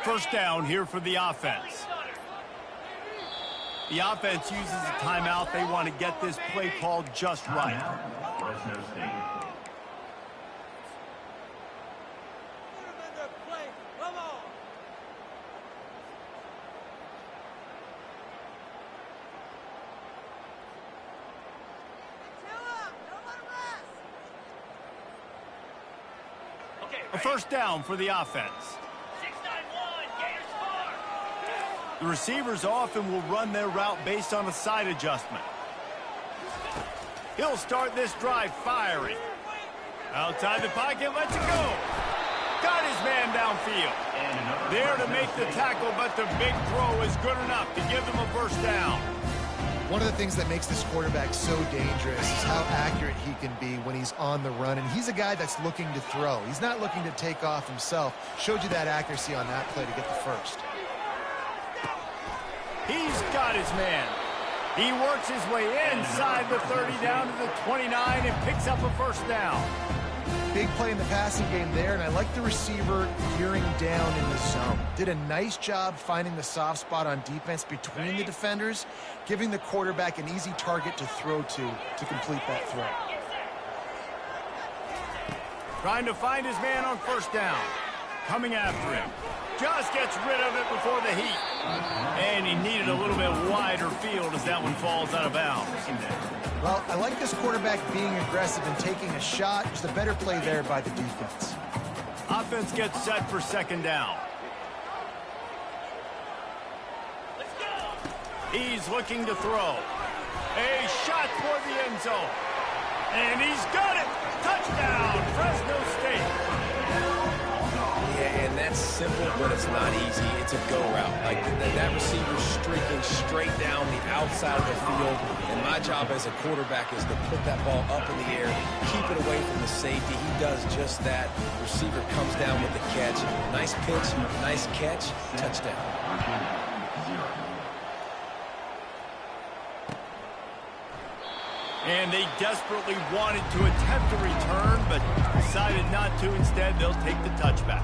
First down here for the offense. The offense uses a timeout. They want to get this play called just right. Fresno State. A first down for the offense. The receivers often will run their route based on a side adjustment. He'll start this drive firing. Outside the pocket, lets it go. Got his man downfield. There to make the tackle, but the big throw is good enough to give them a first down. One of the things that makes this quarterback so dangerous is how accurate he can be when he's on the run. And he's a guy that's looking to throw. He's not looking to take off himself. Showed you that accuracy on that play to get the first. He's got his man. He works his way inside the 30 down to the 29 and picks up a first down. Big play in the passing game there, and I like the receiver gearing down in the zone. Did a nice job finding the soft spot on defense between the defenders, giving the quarterback an easy target to throw to complete that throw. Trying to find his man on first down. Coming after him. Just gets rid of it before the heat. And he needed a little bit wider field as that one falls out of bounds. Well, I like this quarterback being aggressive and taking a shot. Just a better play there by the defense. Offense gets set for second down. He's looking to throw. A shot toward the end zone. And he's got it. Touchdown, Fresno State. Yeah, and that's simple, but it's not easy. It's a go route. Like that receiver's streaking straight down the outside of the field, and my job as a quarterback is to put that ball up in the air, keep it away from the safety. He does just that. Receiver comes down with the catch. Nice pitch, nice catch, touchdown. And they desperately wanted to attempt a return, but decided not to. Instead, they'll take the touchback.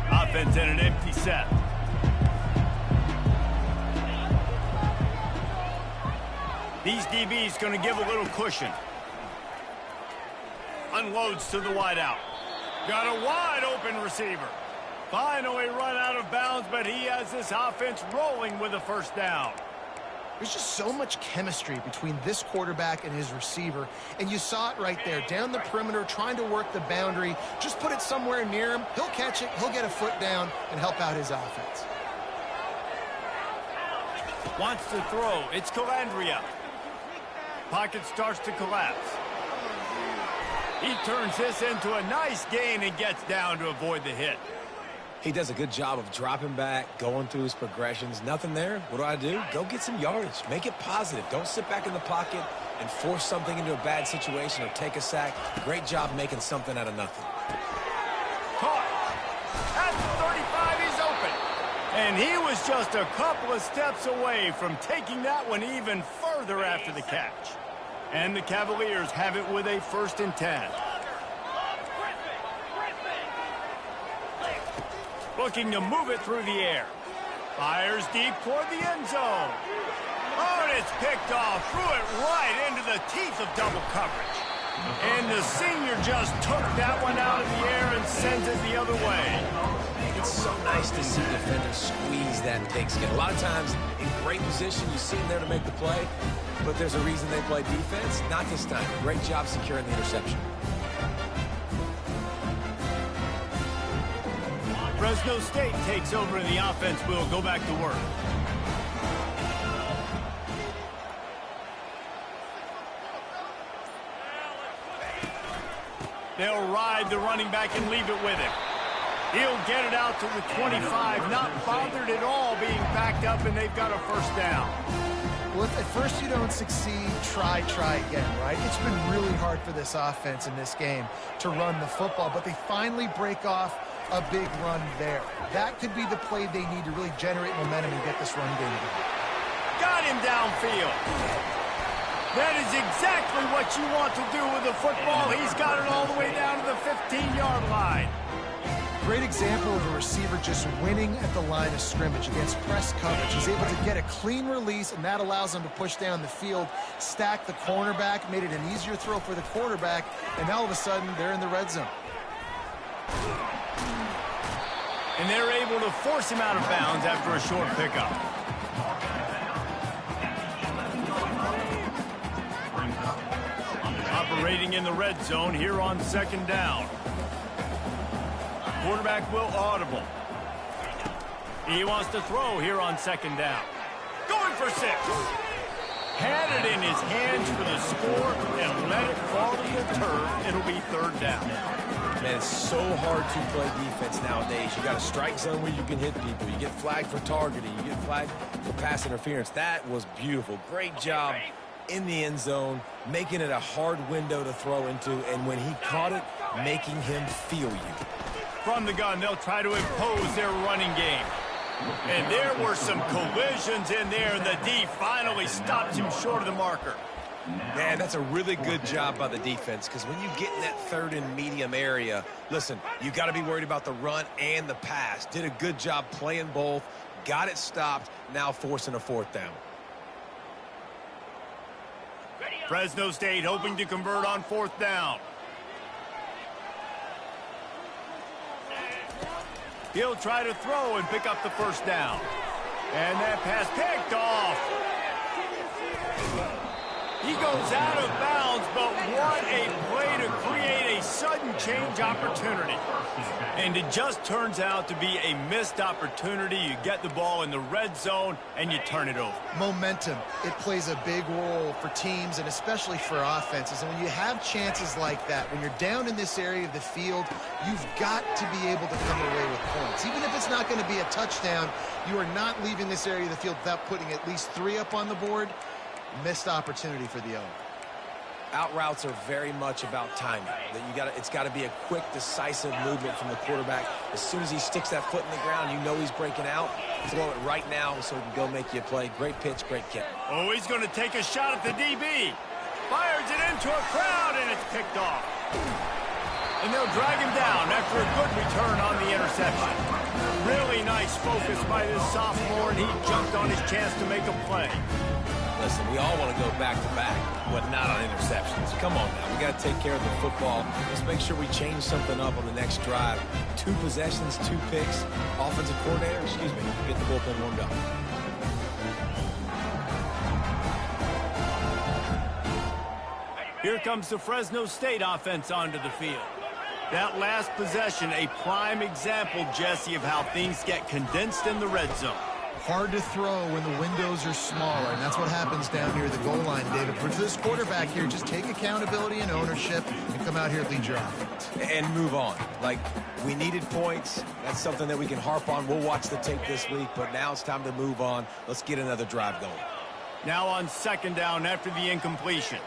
Offense in an empty set. These DBs going to give a little cushion. Unloads to the wideout. Got a wide open receiver. Finally run out of bounds, but he has this offense rolling with a first down. There's just so much chemistry between this quarterback and his receiver, and you saw it right there. Down the perimeter, trying to work the boundary. Just put it somewhere near him. He'll catch it, he'll get a foot down, and help out his offense. Wants to throw. It's Calandria. Pocket starts to collapse. He turns this into a nice gain and gets down to avoid the hit. He does a good job of dropping back, going through his progressions. Nothing there. What do? Go get some yardage. Make it positive. Don't sit back in the pocket and force something into a bad situation or take a sack. Great job making something out of nothing. Caught. At the 35, he's open. And he was just a couple of steps away from taking that one even further after the catch. And the Cavaliers have it with a 1st and 10. Looking to move it through the air. Fires deep toward the end zone. Oh, and it's picked off. Threw it right into the teeth of double coverage. And the senior just took that one out of the air and sends it the other way. It's so nice to see defenders squeeze that pigskin. A lot of times, in great position, you see them there to make the play, but there's a reason they play defense. Not this time. Great job securing the interception. Fresno State takes over in the offense. We'll go back to work. They'll ride the running back and leave it with him. He'll get it out to the 25, not bothered at all being backed up, and they've got a first down. Well, if at first you don't succeed, try again, right? It's been really hard for this offense in this game to run the football, but they finally break off a big run there. That could be the play they need to really generate momentum and get this run game going. Got him downfield. That is exactly what you want to do with the football. He's got it all the way down to the 15-yard line. Great example of a receiver just winning at the line of scrimmage against press coverage. He's able to get a clean release, and that allows him to push down the field, stack the cornerback, made it an easier throw for the quarterback, and all of a sudden, they're in the red zone. And they're able to force him out of bounds after a short pickup. Operating in the red zone here on second down. Quarterback will audible. He wants to throw here on second down. Going for 6. Had it in his hands for the score and let it fall to the turf. It'll be third down. Man, it's so hard to play defense nowadays. You got a strike zone where you can hit people. You get flagged for targeting. You get flagged for pass interference. That was beautiful. Great job in the end zone, making it a hard window to throw into, and when he caught it, making him feel you. From the gun, they'll try to impose their running game. And there were some collisions in there, and the D finally stops him short of the marker. Man, that's a really good job by the defense, because when you get in that third and medium area, listen, you got to be worried about the run and the pass. Did a good job playing both, got it stopped, now forcing a fourth down. Fresno State hoping to convert on fourth down. He'll try to throw and pick up the first down. And that pass picked off. He goes out of bounds, but what a play to create a sudden change opportunity. And it just turns out to be a missed opportunity. You get the ball in the red zone, and you turn it over. Momentum, it plays a big role for teams and especially for offenses. And when you have chances like that, when you're down in this area of the field, you've got to be able to come away with points. Even if it's not going to be a touchdown, you are not leaving this area of the field without putting at least 3 up on the board. Missed opportunity for the owner. Out routes are very much about timing. It's got to be a quick, decisive movement from the quarterback. As soon as he sticks that foot in the ground, you know he's breaking out. Throw it right now so he can go make you a play. Great pitch, great kick. Oh, he's going to take a shot at the DB. Fires it into a crowd, and it's picked off. And they'll drag him down after a good return on the interception. Really nice focus by this sophomore, and he jumped on his chance to make a play. Listen, we all want to go back-to-back, but not on interceptions. Come on now. We got to take care of the football. Let's make sure we change something up on the next drive. 2 possessions, 2 picks. Offensive coordinator, get the bullpen warmed up. Here comes the Fresno State offense onto the field. That last possession, a prime example, Jesse, of how things get condensed in the red zone. Hard to throw when the windows are smaller, and that's what happens down here at the goal line, David. For this quarterback here, just take accountability and ownership and come out here and lead your offense. And move on. Like, we needed points. That's something that we can harp on. We'll watch the tape this week, but now it's time to move on. Let's get another drive going. Now on second down after the incompletion.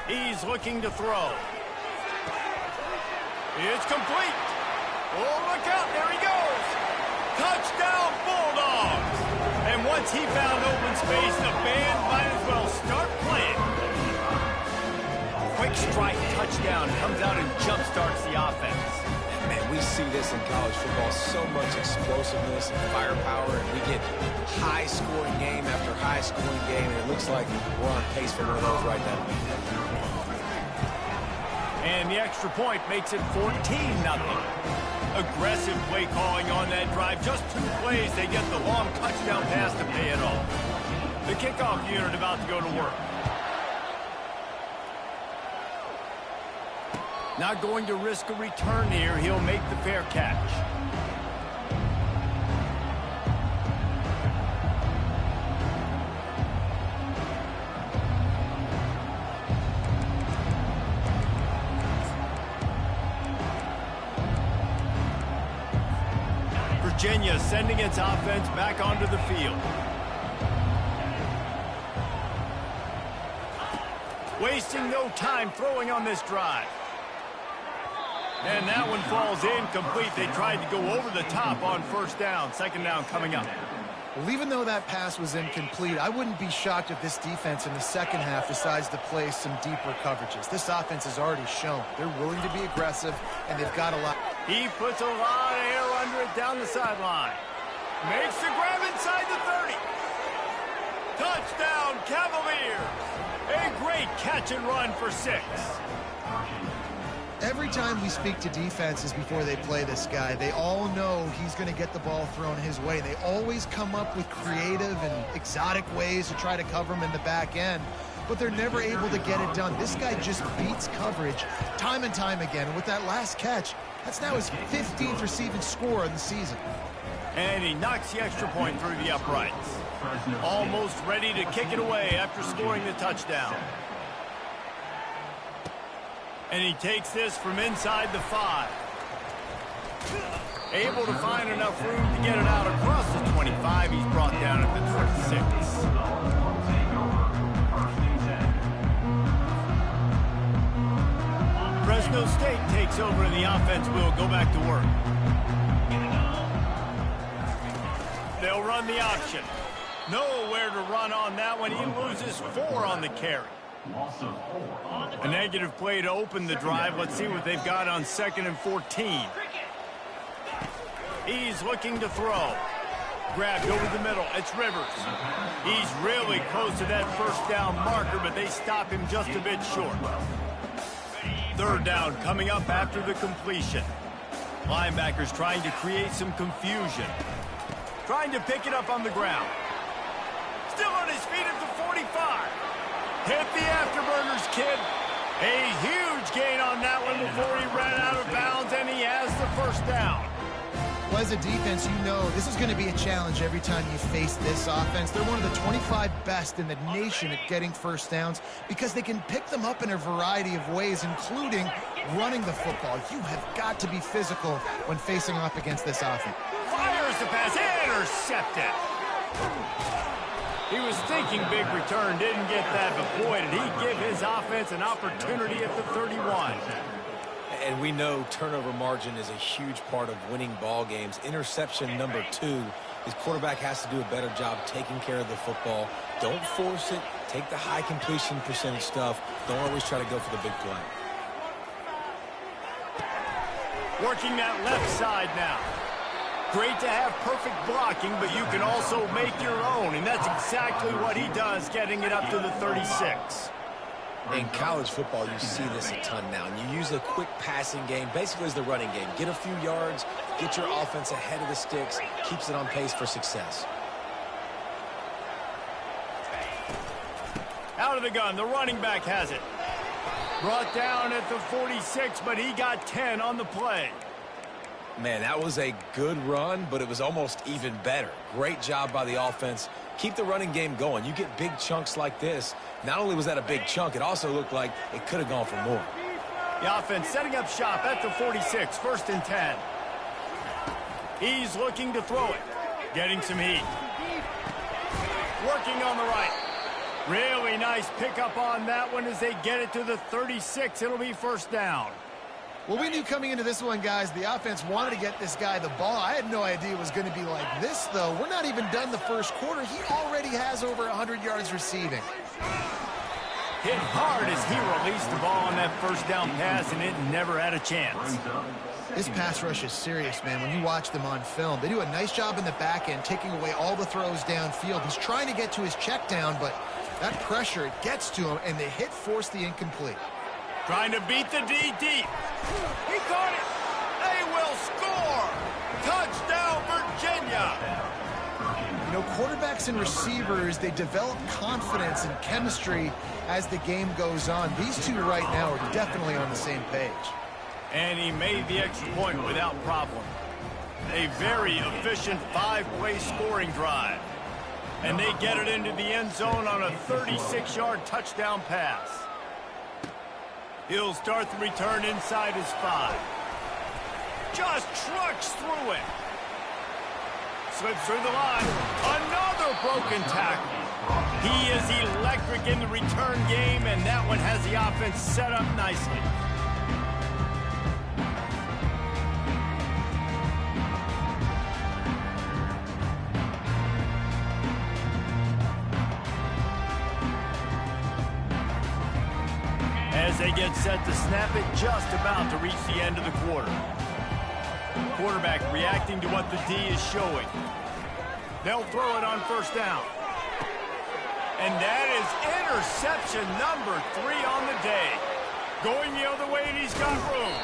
He's looking to throw. It's complete. Oh, look out. There he goes. Touchdown, Bulldogs! And once he found open space, the band might as well start playing. Quick strike touchdown comes out and jump-starts the offense. And man, we see this in college football, so much explosiveness and firepower, and we get high-scoring game after high-scoring game, and it looks like we're on pace for one of those right now. And the extra point makes it 14-0. Aggressive play calling on that drive. Just 2 plays, they get the long touchdown pass to pay it off. The kickoff unit about to go to work. Not going to risk a return here. He'll make the fair catch. Virginia sending its offense back onto the field. Wasting no time throwing on this drive. And that one falls incomplete. They tried to go over the top on first down. Second down coming up. Well, even though that pass was incomplete, I wouldn't be shocked if this defense in the second half decides to play some deeper coverages. This offense has already shown they're willing to be aggressive, and they've got a lot. He puts a lot of air under it down the sideline. Makes the grab inside the 30. Touchdown, Cavaliers. A great catch and run for 6. Every time we speak to defenses before they play this guy, they all know he's going to get the ball thrown his way. They always come up with creative and exotic ways to try to cover him in the back end, but they're never able to get it done. This guy just beats coverage time and time again. And with that last catch, that's now his 15th receiving score of the season. And he knocks the extra point through the uprights. Almost ready to kick it away after scoring the touchdown. And he takes this from inside the 5. Able to find enough room to get it out across the 25. He's brought down at the 26. Fresno State takes over and the offense will go back to work. They'll run the option. Nowhere to run on that one. He loses 4 on the carry. A negative play to open the drive. Let's see what they've got on 2nd and 14. He's looking to throw. Grabbed over the middle. It's Rivers. He's really close to that first down marker, but they stop him just a bit short. 3rd down coming up after the completion. Linebackers trying to create some confusion. Trying to pick it up on the ground. Still on his feet at the 45. Hit the afterburners, kid. A huge gain on that one before he ran out of bounds, and he has the first down. Well, as a defense, you know this is going to be a challenge every time you face this offense. They're one of the 25 best in the nation at getting first downs because they can pick them up in a variety of ways, including running the football. You have got to be physical when facing off against this offense. Fires the pass, intercepted. He was thinking big return, didn't get that, but boy, did he give his offense an opportunity at the 31. And we know turnover margin is a huge part of winning ball games. Interception number 2. His quarterback has to do a better job taking care of the football. Don't force it. Take the high completion percentage stuff. Don't always try to go for the big play. Working that left side now. Great to have perfect blocking, but you can also make your own, and that's exactly what he does, getting it up to the 36. In college football, you see this a ton now. And you use a quick passing game, basically as the running game. Get a few yards, get your offense ahead of the sticks, keeps it on pace for success. Out of the gun, the running back has it. Brought down at the 46, but he got 10 on the play. Man, that was a good run, but it was almost even better. Great job by the offense. Keep the running game going. You get big chunks like this. Not only was that a big chunk, it also looked like it could have gone for more. The offense setting up shop at the 46, 1st and 10. He's looking to throw it. Getting some heat. Working on the right. Really nice pickup on that one as they get it to the 36. It'll be 1st down. Well, we knew coming into this one, guys, the offense wanted to get this guy the ball. I had no idea it was going to be like this, though. We're not even done the first quarter. He already has over 100 yards receiving. Hit hard as he released the ball on that first down pass, and it never had a chance. This pass rush is serious, man. When you watch them on film, they do a nice job in the back end, taking away all the throws downfield. He's trying to get to his check down, but that pressure, it gets to him, and the hit forced the incomplete. Trying to beat the D deep. He caught it. They will score. Touchdown, Virginia. You know, quarterbacks and receivers, they develop confidence and chemistry as the game goes on. These two right now are definitely on the same page. And he made the extra point without problem. A very efficient 5-play scoring drive. And they get it into the end zone on a 36-yard touchdown pass. He'll start the return inside his 5. Just trucks through it. Slips through the line. Another broken tackle. He is electric in the return game, and that one has the offense set up nicely. they get set to snap it just about to reach the end of the quarter. Quarterback reacting to what the D is showing. They'll throw it on first down. And that is interception number 3 on the day. Going the other way, and he's got room.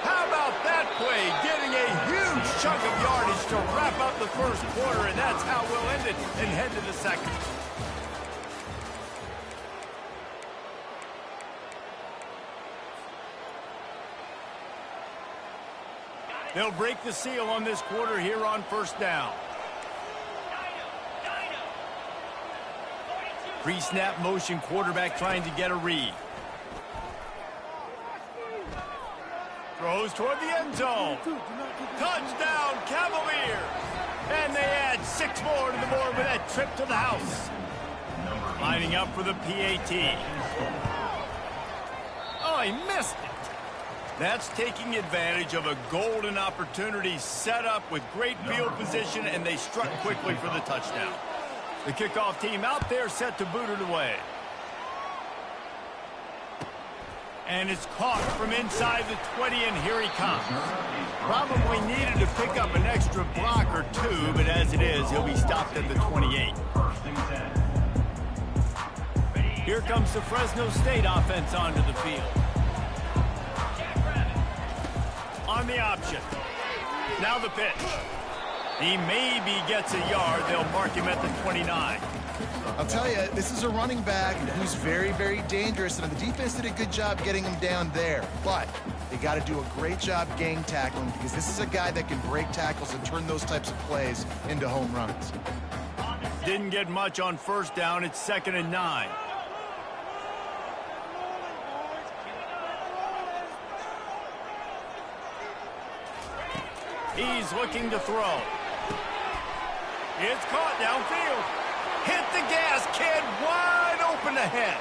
How about that play? Getting a huge chunk of yardage to wrap up the first quarter, and that's how we'll end it and head to the second. They'll break the seal on this quarter here on first down. Pre-snap motion, quarterback trying to get a read. Throws toward the end zone. Touchdown, Cavaliers! And they add 6 more to the board with that trip to the house. Lining up for the PAT. Oh, he missed it. That's taking advantage of a golden opportunity set up with great field position, and they struck quickly for the touchdown. The kickoff team out there set to boot it away. And it's caught from inside the 20, and here he comes. Probably needed to pick up an extra block or 2, but as it is, he'll be stopped at the 28. Here comes the Fresno State offense onto the field. On the option. Now the pitch. He maybe gets a yard. They'll mark him at the 29. I'll tell you, this is a running back who's very, very dangerous, and the defense did a good job getting him down there. But they got to do a great job gang tackling, because this is a guy that can break tackles and turn those types of plays into home runs. Didn't get much on first down. It's 2nd and 9. He's looking to throw. It's caught downfield. Hit the gas, kid. Wide open ahead.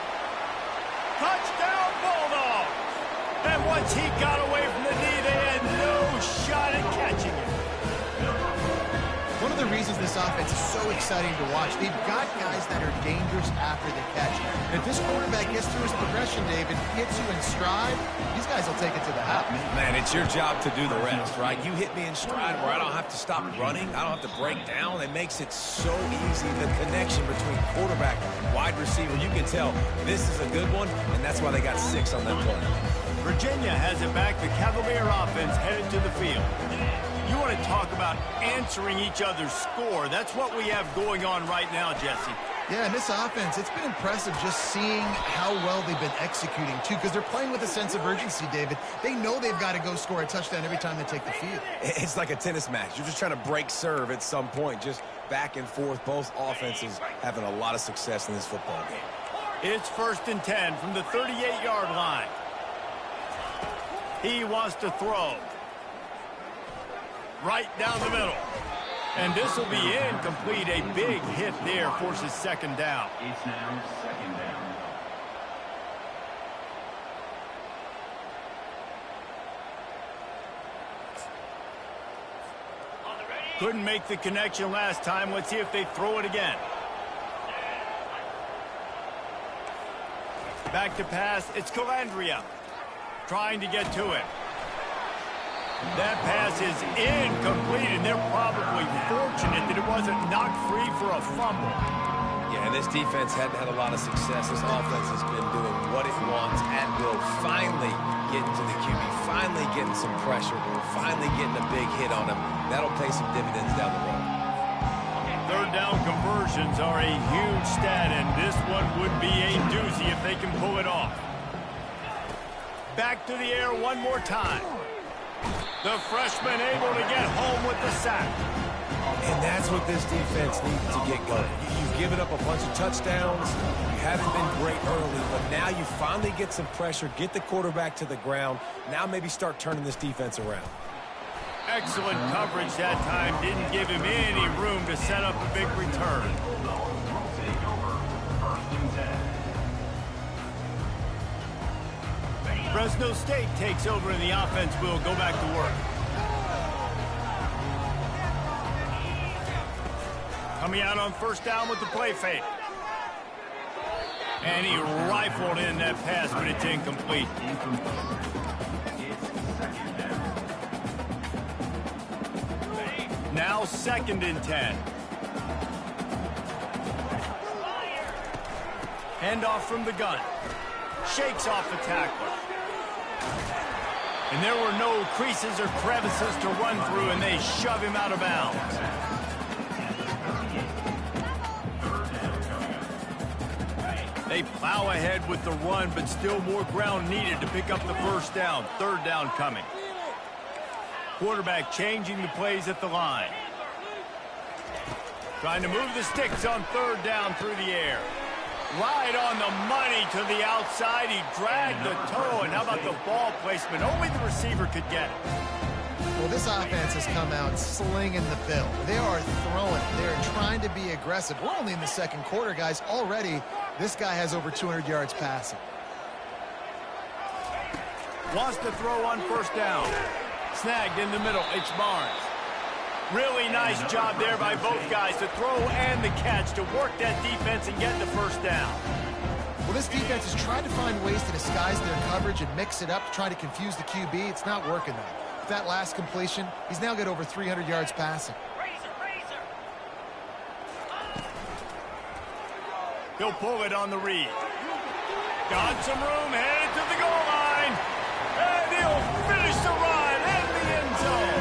Touchdown, Bulldogs. And once he got away from the knee, they had no shot at catching him. One of the reasons this offense is so exciting to watch, they've got guys that are dangerous after the catch. And if this quarterback gets through his progression, David, hits you in stride, these guys will take it to the house. Man, it's your job to do the rest, right? You hit me in stride where I don't have to stop running. I don't have to break down. It makes it so easy. The connection between quarterback and wide receiver, you can tell this is a good one, and that's why they got 6 on that play. Virginia has it back. The Cavalier offense headed to the field. You want to talk about answering each other's score. That's what we have going on right now, Jesse. Yeah, and this offense, it's been impressive just seeing how well they've been executing, too, because they're playing with a sense of urgency, David. They know they've got to go score a touchdown every time they take the field. It's like a tennis match. You're just trying to break serve at some point, just back and forth. Both offenses having a lot of success in this football game. It's 1st and 10 from the 38-yard line. He wants to throw. Right down the middle. And this will be incomplete. A big hit there forces 2nd down. It's now 2nd down. Couldn't make the connection last time. Let's see if they throw it again. Back to pass. It's Calandria trying to get to it. That pass is incomplete, and they're probably fortunate that it wasn't knocked free for a fumble. Yeah, this defense hadn't had a lot of success. This offense has been doing what it wants and will finally getting to the QB, finally getting some pressure, finally getting a big hit on him. That'll pay some dividends down the road. 3rd down conversions are a huge stat, and this one would be a doozy if they can pull it off. Back to the air one more time. The freshman able to get home with the sack. And that's what this defense needs to get going. You've given up a bunch of touchdowns. You haven't been great early, but now you finally get some pressure, get the quarterback to the ground. Now maybe start turning this defense around. Excellent coverage that time. Didn't give him any room to set up a big return. Fresno State takes over and the offense will go back to work. Coming out on 1st down with the play fake. And he rifled in that pass, but it's incomplete. Now 2nd and 10. Handoff from the gun. Shakes off the tackler. And there were no creases or crevices to run through, and they shove him out of bounds. They plow ahead with the run, but still more ground needed to pick up the 1st down. 3rd down coming. Quarterback changing the plays at the line. Trying to move the sticks on 3rd down through the air. Right on the money to the outside. He dragged the toe, and how about the ball placement? Only the receiver could get it. Well, this offense has come out slinging the bill. They are throwing. They're trying to be aggressive. We're only in the 2nd quarter, guys. Already, this guy has over 200 yards passing. Wants to throw on 1st down. Snagged in the middle. It's Barnes. Really nice job there by both guys to throw and the catch to work that defense and get the 1st down. Well, this defense has tried to find ways to disguise their coverage and mix it up to try to confuse the QB. It's not working, though. With that last completion, he's now got over 300 yards passing. He'll pull it on the read. Got some room, headed to the goal line. And he'll finish the run in the end zone.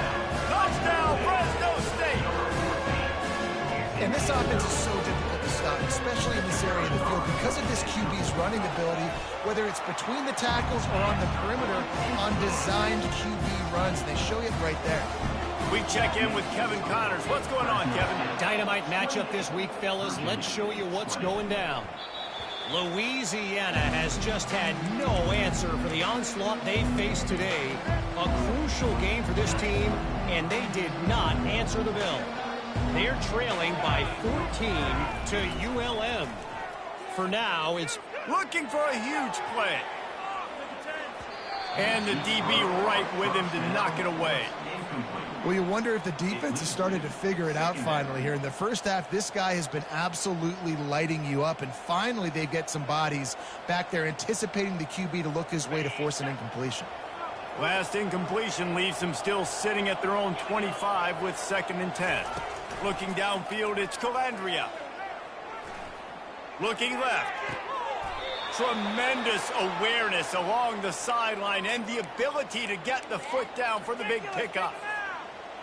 Touchdown, Fresno State. And this offense is so difficult to stop, especially in this area of the field, because of this QB's running ability, whether it's between the tackles or on the perimeter on designed QB runs. They show you right there. We check in with Kevin Connors. What's going on, Kevin? Dynamite matchup this week, fellas. Let's show you what's going down. Louisiana has just had no answer for the onslaught they faced today. A crucial game for this team, and they did not answer the bell. They're trailing by 14 to ULM. For now, it's looking for a huge play. And the DB right with him to knock it away. Well, you wonder if the defense has started to figure it out finally here. In the 1st half, this guy has been absolutely lighting you up, and finally they get some bodies back there anticipating the QB to look his way to force an incompletion. Last incompletion leaves them still sitting at their own 25 with 2nd and 10. Looking downfield, it's Calandria. Looking left. Tremendous awareness along the sideline and the ability to get the foot down for the big pickup.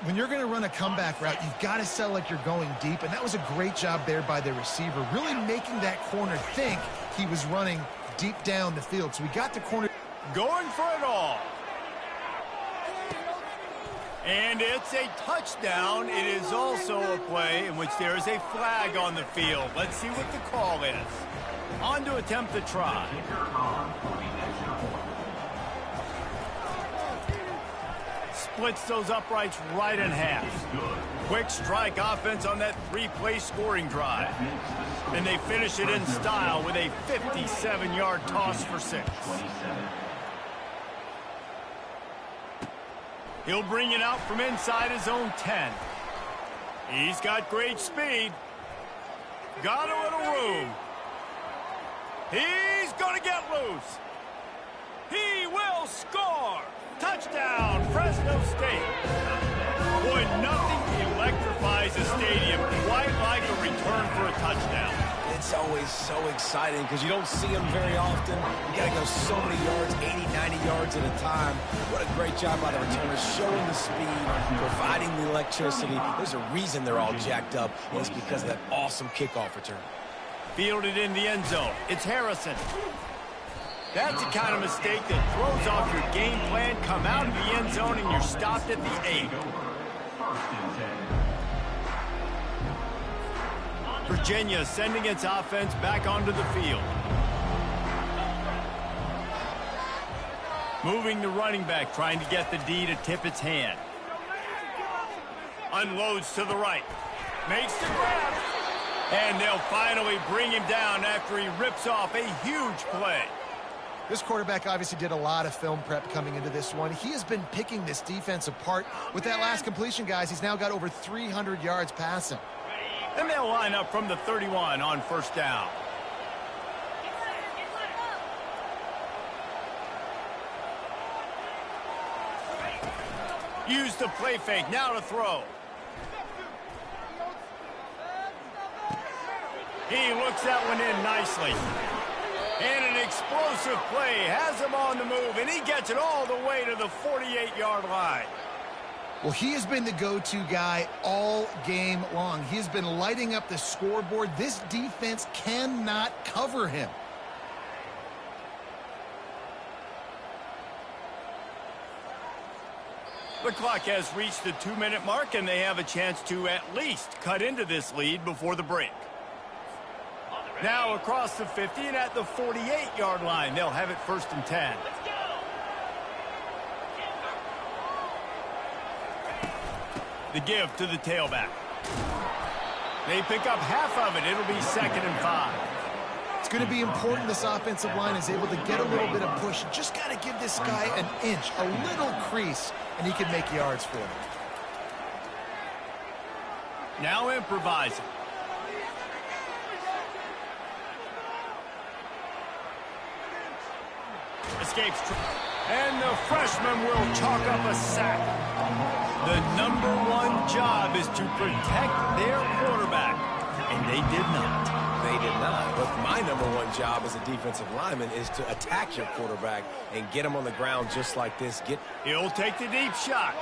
When you're going to run a comeback route, you've got to sell like you're going deep, and that was a great job there by the receiver, really making that corner think he was running deep down the field. So we got the corner going for it all. And it's a touchdown. It is also a play in which there is a flag on the field. Let's see what the call is. On to attempt the try. Splits those uprights right in half. Quick strike offense on that 3-play scoring drive. And they finish it in style with a 57-yard toss for 6. He'll bring it out from inside his own 10. He's got great speed. Got a little room. He's going to get loose. He will score. Touchdown, Fresno State. Boy, nothing electrifies a stadium quite like a return for a touchdown. It's always so exciting because you don't see them very often. You got to go so many yards, 80, 90 yards at a time. What a great job by the returners, showing the speed, providing the electricity. There's a reason they're all jacked up, and it's because of that awesome kickoff return. Fielded in the end zone. It's Harrison. That's the kind of mistake that throws off your game plan. Come out of the end zone and you're stopped at the 8. Virginia sending its offense back onto the field. Moving the running back, trying to get the D to tip its hand. Unloads to the right. Makes the grab. And they'll finally bring him down after he rips off a huge play. This quarterback obviously did a lot of film prep coming into this one. He has been picking this defense apart. With that last completion, guys, he's now got over 300 yards passing. And they'll line up from the 31 on 1st down. Use the play fake, now to throw. He looks that one in nicely. And an explosive play has him on the move, and he gets it all the way to the 48-yard line. Well, he has been the go-to guy all game long. He has been lighting up the scoreboard. This defense cannot cover him. The clock has reached the 2-minute mark, and they have a chance to at least cut into this lead before the break. Now across the 50 and at the 48-yard line, they'll have it 1st and 10. The give to the tailback. They pick up half of it. It'll be 2nd and 5. It's going to be important this offensive line is able to get a little bit of push. Just got to give this guy an inch, a little crease, and he can make yards for them. Now improvising. Escapes. And the freshman will chalk up a sack. The #1 job is to protect their quarterback. And they did not. They did not. But my #1 job as a defensive lineman is to attack your quarterback and get him on the ground just like this. He'll take the deep shot.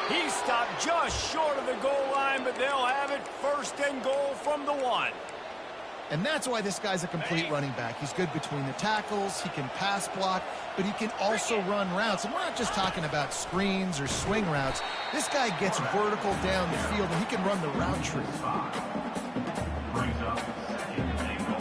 He stopped just short of the goal line, but they'll have it 1st and goal from the 1. And that's why this guy's a complete running back. He's good between the tackles, he can pass block, but he can also run routes. And we're not just talking about screens or swing routes. This guy gets vertical down the field, and he can run the route tree. Brings up 2nd and goal.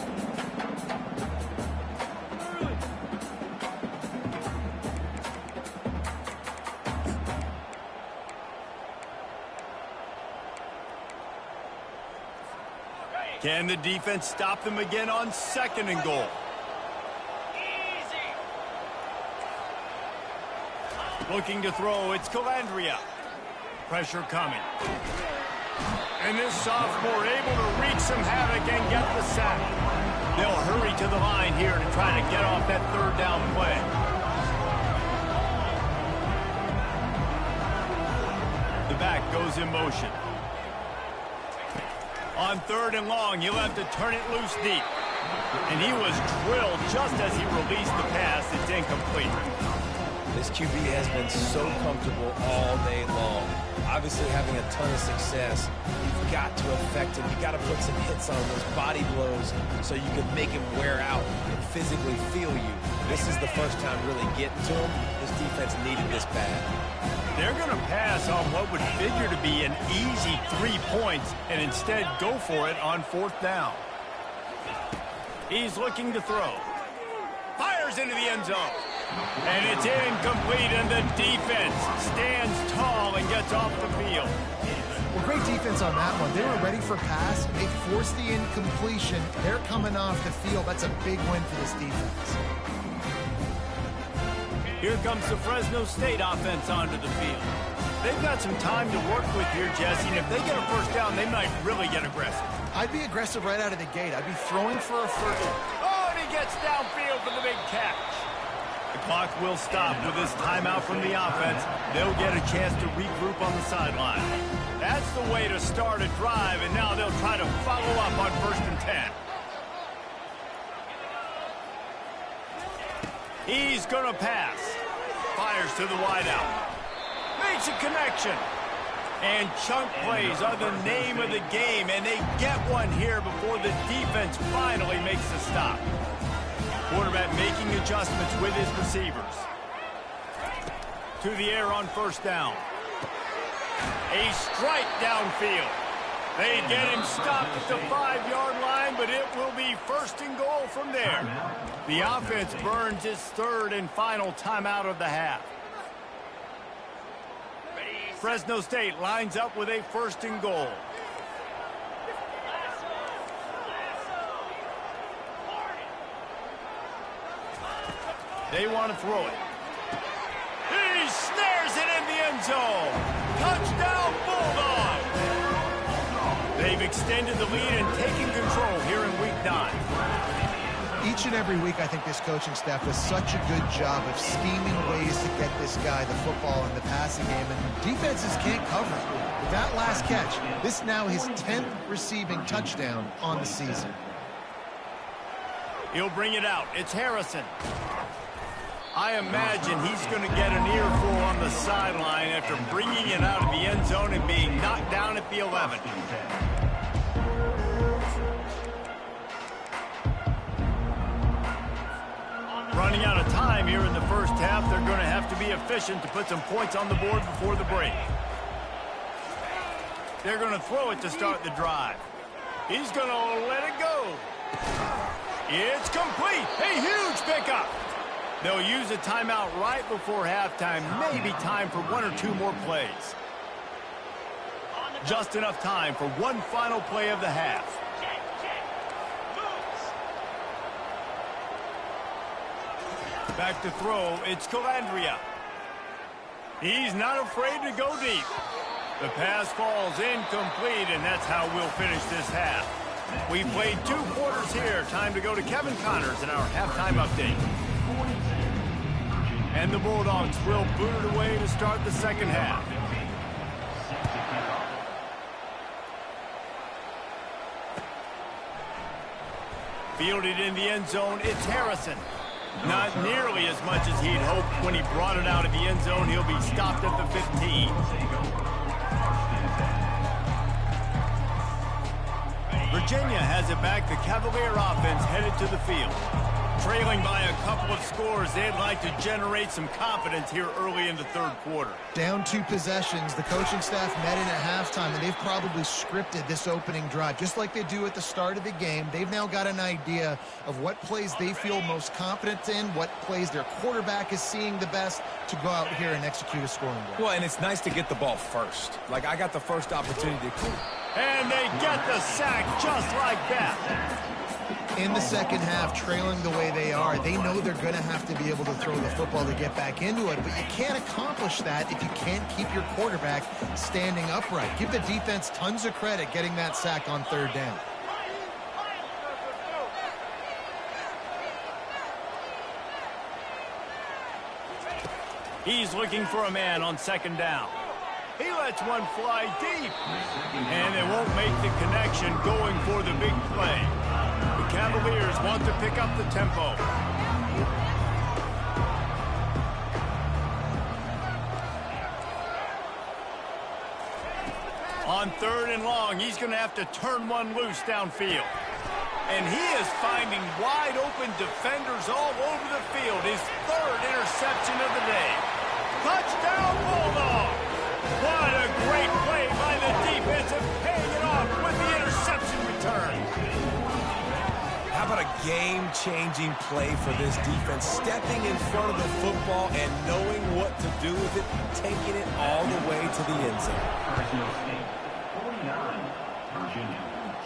Can the defense stop them again on 2nd and goal? Looking to throw, it's Calandria. Pressure coming. And this sophomore able to wreak some havoc and get the sack. They'll hurry to the line here to try to get off that 3rd down play. The back goes in motion. On 3rd and long, he'll have to turn it loose deep. And he was drilled just as he released the pass. It's incomplete. This QB has been so comfortable all day long. Obviously having a ton of success. You've got to affect him. You've got to put some hits on those body blows so you can make him wear out and physically feel you. This is the first time really getting to him. This defense needed this bad. They're going to pass on what would figure to be an easy 3 points and instead go for it on 4th down. He's looking to throw. Fires into the end zone. And it's incomplete, and the defense stands tall and gets off the field. Well, great defense on that one. They were ready for pass. They forced the incompletion. They're coming off the field. That's a big win for this defense. Here comes the Fresno State offense onto the field. They've got some time to work with here, Jesse, and if they get a 1st down, they might really get aggressive. I'd be aggressive right out of the gate. I'd be throwing for a 1st. Oh, and he gets downfield for the big catch. The clock will stop with this timeout from the offense. They'll get a chance to regroup on the sideline. That's the way to start a drive, and now they'll try to follow up on 1st and 10. He's going to pass. Fires to the wideout. Makes a connection. And chunk plays are the name of the game, and they get one here before the defense finally makes the stop. Quarterback making adjustments with his receivers. To the air on 1st down. A strike downfield. They get him stopped at the 5-yard line, but it will be 1st and goal from there. The offense burns its 3rd and final timeout of the half. Fresno State lines up with a 1st and goal. They want to throw it. He snares it in the end zone. Touchdown, Bulldogs! They've extended the lead and taken control here in Week 9. Each and every week, I think this coaching staff does such a good job of scheming ways to get this guy the football in the passing game, and defenses can't cover it. With that last catch, this now his 10th receiving touchdown on the season. He'll bring it out. It's Harrison. I imagine he's going to get an earful on the sideline after bringing it out of the end zone and being knocked down at the 11. Running out of time here in the first half. They're going to have to be efficient to put some points on the board before the break. They're going to throw it to start the drive. He's going to let it go. It's complete. A huge pickup. They'll use a timeout right before halftime. Maybe time for one or two more plays. Just enough time for one final play of the half. Back to throw. It's Calandria. He's not afraid to go deep. The pass falls incomplete, and that's how we'll finish this half. We played 2 quarters here. Time to go to Kevin Connors in our halftime update. And the Bulldogs will boot it away to start the second half. Fielded in the end zone, it's Harrison. Not nearly as much as he'd hoped when he brought it out of the end zone. He'll be stopped at the 15. Virginia has it back. The Cavalier offense headed to the field. Trailing by a couple of scores, they'd like to generate some confidence here early in the third quarter. Down 2 possessions, the coaching staff met in at halftime, and they've probably scripted this opening drive. Just like they do at the start of the game, they've now got an idea of what plays they feel most confident in, what plays their quarterback is seeing the best to go out here and execute a scoring drive. Well, and it's nice to get the ball first. Like, I got the first opportunity to... And they get the sack just like that. In the second half, trailing the way they are, they know they're going to have to be able to throw the football to get back into it, but you can't accomplish that if you can't keep your quarterback standing upright. Give the defense tons of credit getting that sack on third down. He's looking for a man on second down. He lets one fly deep, and they won't make the connection going for the big play. The Cavaliers want to pick up the tempo. On third and long, he's going to have to turn one loose downfield. And he is finding wide open defenders all over the field. His 3rd interception of the day. Touchdown, Bulldog! What a great play by the defense and paying it off with the interception return. How about a game-changing play for this defense? Stepping in front of the football and knowing what to do with it, taking it all the way to the end zone. Fresno State, 49. Virginia,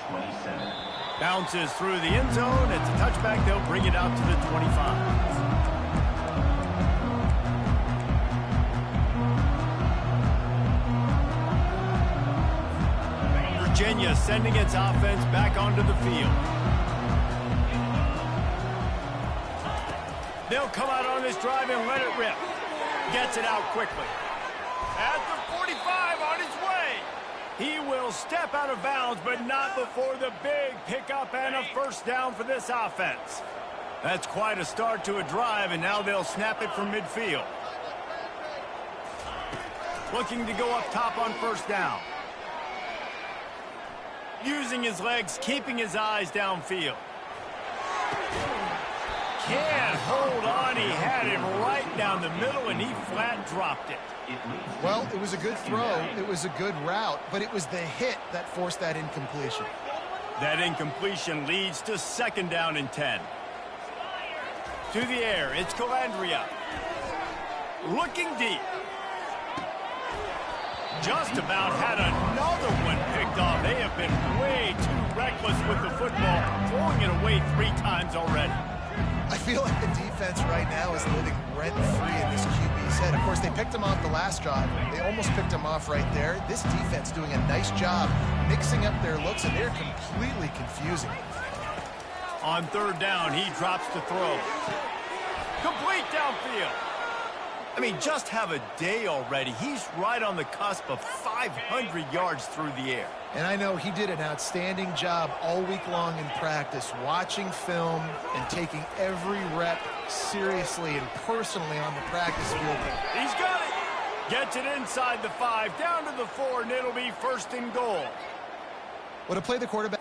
27. Bounces through the end zone. It's a touchback. They'll bring it out to the 25. Virginia sending its offense back onto the field. They'll come out on this drive and let it rip. Gets it out quickly. At the 45 on his way. He will step out of bounds, but not before the big pickup and a first down for this offense. That's quite a start to a drive, and now they'll snap it from midfield. Looking to go up top on first down. Using his legs, keeping his eyes downfield. Can't hold on. He had it right down the middle, and he flat dropped it. Well, it was a good throw. It was a good route, but it was the hit that forced that incompletion. That incompletion leads to second down and 10. To the air, it's Calandria. Looking deep. Just about had another one picked off. They have been way too reckless with the football, throwing it away 3 times already. I feel like the defense right now is living rent-free in this QB's head. Of course, they picked him off the last drive. They almost picked him off right there. This defense doing a nice job mixing up their looks, and they're completely confusing. On third down, he drops to throw. Complete downfield. I mean, just have a day already. He's right on the cusp of 500 yards through the air. And I know he did an outstanding job all week long in practice, watching film and taking every rep seriously and personally on the practice field. He's got it. Gets it inside the 5, down to the 4, and it'll be first and goal. Well, to play the quarterback,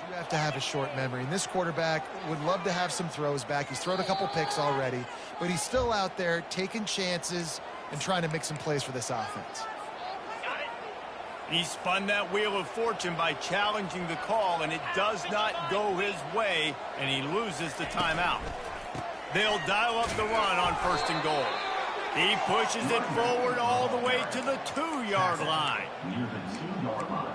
you have to have a short memory. And this quarterback would love to have some throws back. He's thrown a couple picks already, but he's still out there taking chances and trying to make some plays for this offense. He spun that wheel of fortune by challenging the call, and it does not go his way, and he loses the timeout. They'll dial up the run on first and goal. He pushes it forward all the way to the 2-yard line. Near the 2-yard line.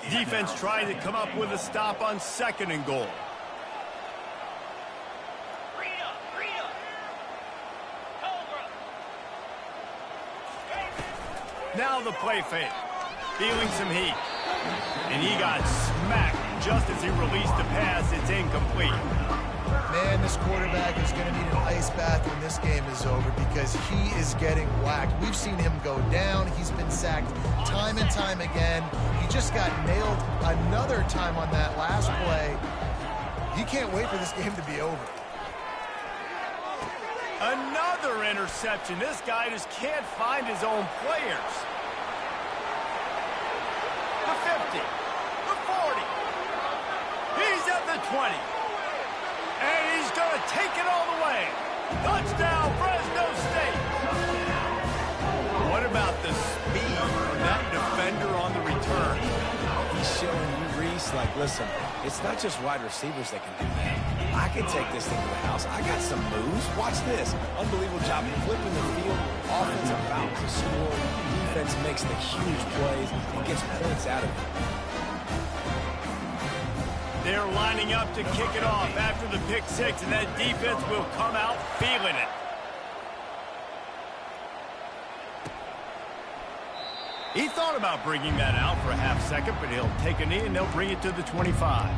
Defense trying to come up with a stop on second and goal. Now the play fake. Feeling some heat. And he got smacked just as he released the pass. It's incomplete. Man, this quarterback is going to need an ice bath when this game is over because he is getting whacked. We've seen him go down. He's been sacked time and time again. He just got nailed another time on that last play. He can't wait for this game to be over. Another interception. This guy just can't find his own players. The 50. The 40. He's at the 20. And he's going to take it all the way. Touchdown, Fresno State. What about the speed of that defender on the return? He's showing you, Reese, like, listen, it's not just wide receivers that can do that. I can take this thing to the house. I got some moves. Watch this. Unbelievable job flipping the field. Offense about to score. Defense makes the huge plays and gets points out of it. They're lining up to kick it off after the pick six, and that defense will come out feeling it. He thought about bringing that out for a half second, but he'll take a knee and they'll bring it to the 25.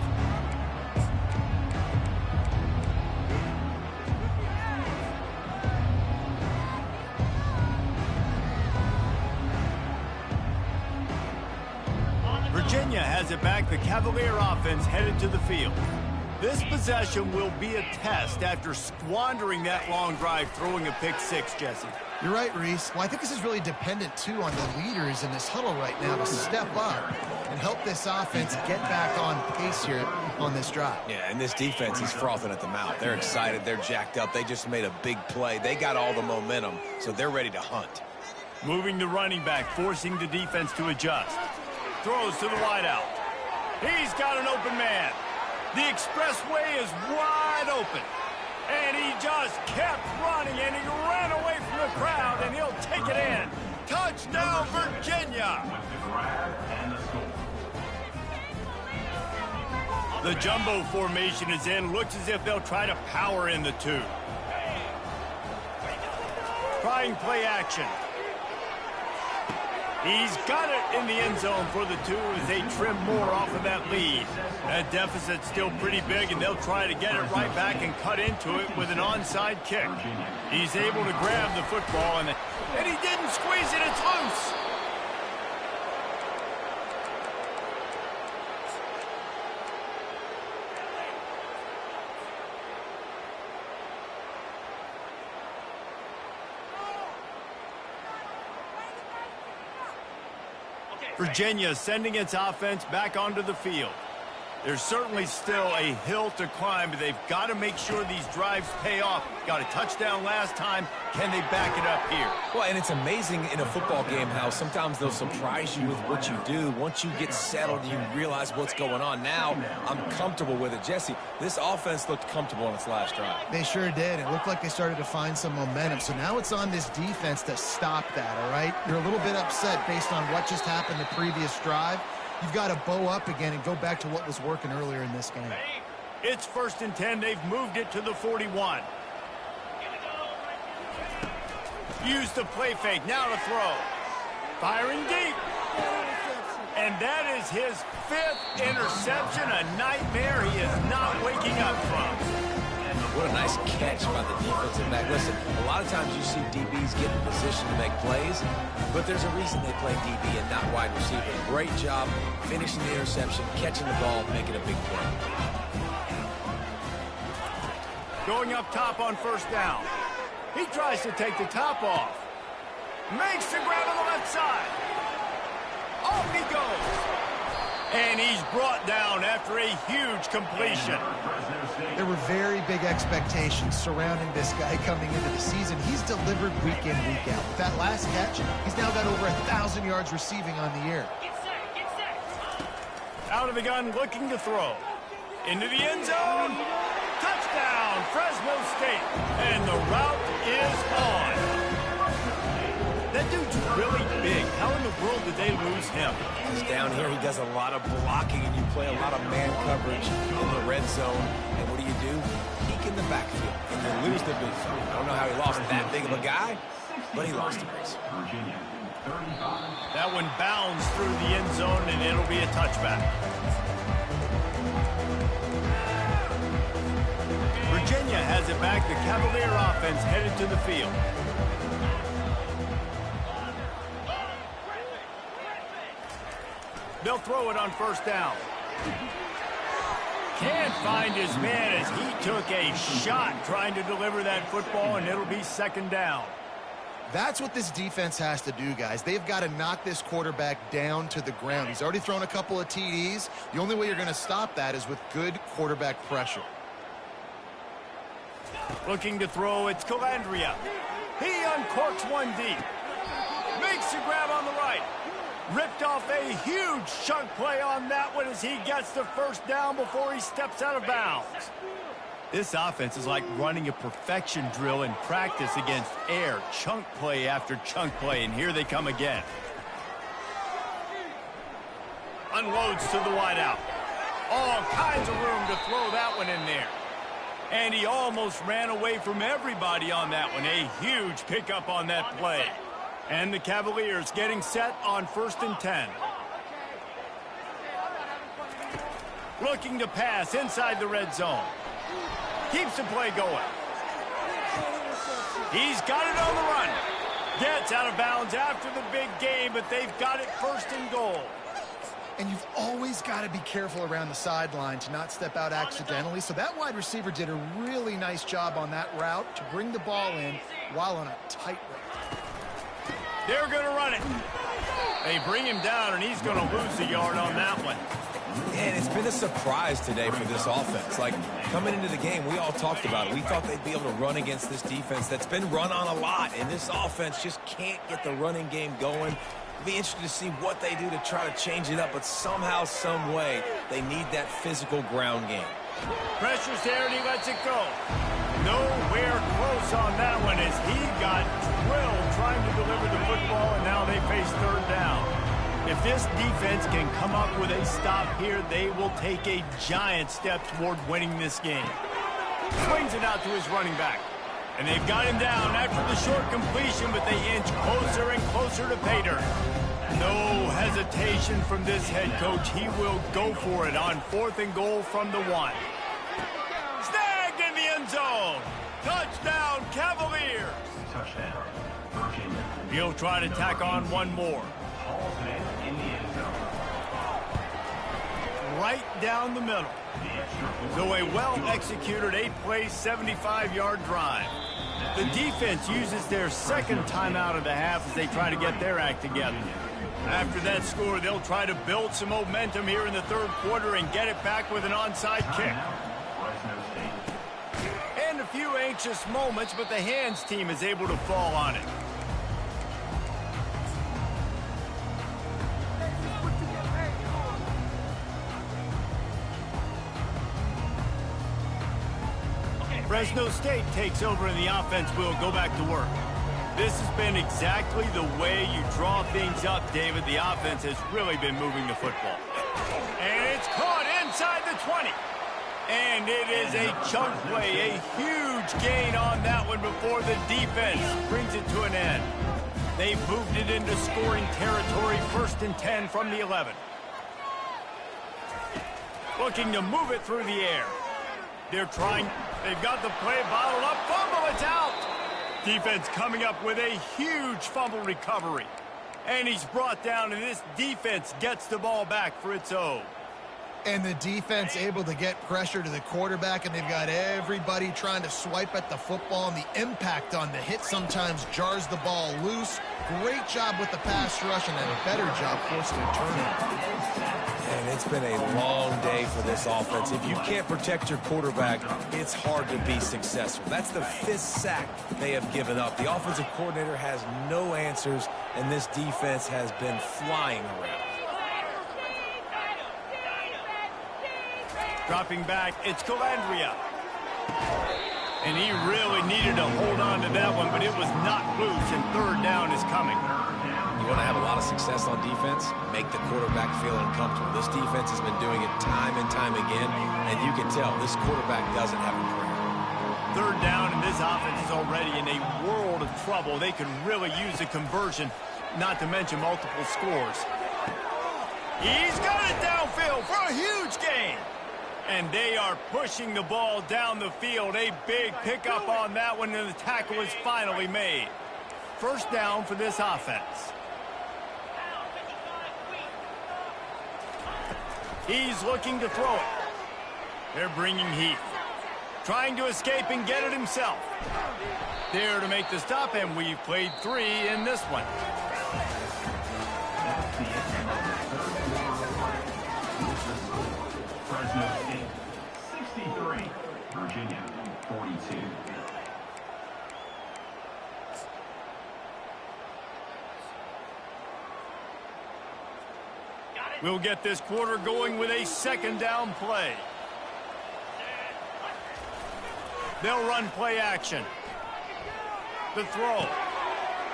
Virginia has it back. The Cavalier offense headed to the field. This possession will be a test after squandering that long drive, throwing a pick six, Jesse. You're right, Reese. Well, I think this is really dependent, too, on the leaders in this huddle right now to step up and help this offense get back on pace here on this drive. Yeah, and this defense is frothing at the mouth. They're excited. They're jacked up. They just made a big play. They got all the momentum, so they're ready to hunt. Moving the running back, forcing the defense to adjust. Throws to the wideout. He's got an open man. The expressway is wide open. And he just kept running, and he ran away from the crowd, and he'll take it in. Touchdown, Virginia! With the grab and the score. The jumbo formation is in. Looks as if they'll try to power in the two. Trying play action. He's got it in the end zone for the two as they trim more off of that lead. That deficit's still pretty big, and they'll try to get it right back and cut into it with an onside kick. He's able to grab the football, and he didn't squeeze it. It's loose. Virginia sending its offense back onto the field. There's certainly still a hill to climb, but they've got to make sure these drives pay off. Got a touchdown last time. Can they back it up here? Well, and it's amazing in a football game how sometimes they'll surprise you with what you do. Once you get settled, you realize what's going on. Now, I'm comfortable with it. Jesse, this offense looked comfortable on its last drive. They sure did. It looked like they started to find some momentum. So now it's on this defense to stop that, all right? You're a little bit upset based on what just happened the previous drive. You've got to bow up again and go back to what was working earlier in this game. It's 1st and 10. They've moved it to the 41. Use the play fake. Now to throw. Firing deep. And that is his 5th interception, a nightmare he is not waking up from. What a nice catch by the defensive back. Listen, a lot of times you see DBs get in position to make plays, but there's a reason they play DB and not wide receiver. Great job finishing the interception, catching the ball, making a big play. Going up top on first down. He tries to take the top off. Makes the grab on the left side. Off he goes. And he's brought down after a huge completion. There were very big expectations surrounding this guy coming into the season. He's delivered week in, week out. With that last catch, he's now got over 1,000 yards receiving on the year. Out of the gun, looking to throw. Into the end zone. Touchdown, Fresno State. And the route is on. That dude's really big. How in the world did they lose him? He's down here. He does a lot of blocking, and you play a lot of man coverage in the red zone. And what do? Peek in the backfield, and you lose the big zone. I don't know how he lost that big of a guy, but he lost it. That one bounds through the end zone, and it'll be a touchback. Virginia has it back. The Cavalier offense headed to the field. They'll throw it on first down. Can't find his man as he took a shot trying to deliver that football, and it'll be second down. That's what this defense has to do, guys. They've got to knock this quarterback down to the ground. He's already thrown a couple of TDs. The only way you're going to stop that is with good quarterback pressure. Looking to throw, it's Calandria. He uncorks one deep. Makes the grab on the right. Ripped off a huge chunk play on that one as he gets the first down before he steps out of bounds. This offense is like running a perfection drill in practice against air. Chunk play after chunk play, and here they come again. Unloads to the wideout. All kinds of room to throw that one in there. And he almost ran away from everybody on that one. A huge pickup on that play. And the Cavaliers getting set on 1st and 10. Looking to pass inside the red zone. Keeps the play going. He's got it on the run. Gets out of bounds after the big game, but they've got it 1st and goal. And you've always got to be careful around the sideline to not step out accidentally. So that wide receiver did a really nice job on that route to bring the ball in while on a tight route. They're going to run it. They bring him down, and he's going to lose the yard on that one. And it's been a surprise today for this offense. Like, coming into the game, we all talked about it. We thought they'd be able to run against this defense that's been run on a lot, and this offense just can't get the running game going. It'll be interesting to see what they do to try to change it up, but somehow, some way, they need that physical ground game. Pressure's there, and he lets it go. Nowhere close on that one as he got drilled trying to deliver the football, and now they face 3rd down. If this defense can come up with a stop here, they will take a giant step toward winning this game. Swings it out to his running back. And they've got him down after the short completion, but they inch closer and closer to pay dirt. No hesitation from this head coach. He will go for it on 4th and goal from the 1. Snagged in the end zone. Touchdown, Cavaliers. Touchdown, Virginia. He'll try to tack on one more. In the end zone. Right down the middle. So a well-executed 8-play, 75-yard drive. The defense uses their 2nd timeout of the half as they try to get their act together. After that score, they'll try to build some momentum here in the 3rd quarter and get it back with an onside kick. And a few anxious moments, but the hands team is able to fall on it. Fresno State takes over and the offense will go back to work. This has been exactly the way you draw things up, David. The offense has really been moving the football. And it's caught inside the 20. And it is a chunk play, a huge gain on that one before the defense brings it to an end. They've moved it into scoring territory, 1st and 10 from the 11. Looking to move it through the air. They've got the play bottled up, fumble, it's out. Defense coming up with a huge fumble recovery. And he's brought down, and this defense gets the ball back for its own. And the defense able to get pressure to the quarterback, and they've got everybody trying to swipe at the football, and the impact on the hit sometimes jars the ball loose. Great job with the pass rush, and a better job forcing a turnover. And it's been a long day for this offense. If you can't protect your quarterback, it's hard to be successful. That's the 5th sack they have given up. The offensive coordinator has no answers, and this defense has been flying around. Dropping back, it's Calandria. And he really needed to hold on to that one, but it was knocked loose, and 3rd down is coming. You want to have a lot of success on defense? Make the quarterback feel uncomfortable. This defense has been doing it time and time again, and you can tell this quarterback doesn't have a prayer. 3rd down, and this offense is already in a world of trouble. They could really use a conversion, not to mention multiple scores. He's got it downfield for a huge gain. And they are pushing the ball down the field. A big pickup on that one, and the tackle is finally made. 1st down for this offense. He's looking to throw it. They're bringing heat. Trying to escape and get it himself. There to make the stop, and we've played 3 in this one. Fresno State 63, Virginia 42. We'll get this quarter going with a 2nd down play. They'll run play action. The throw.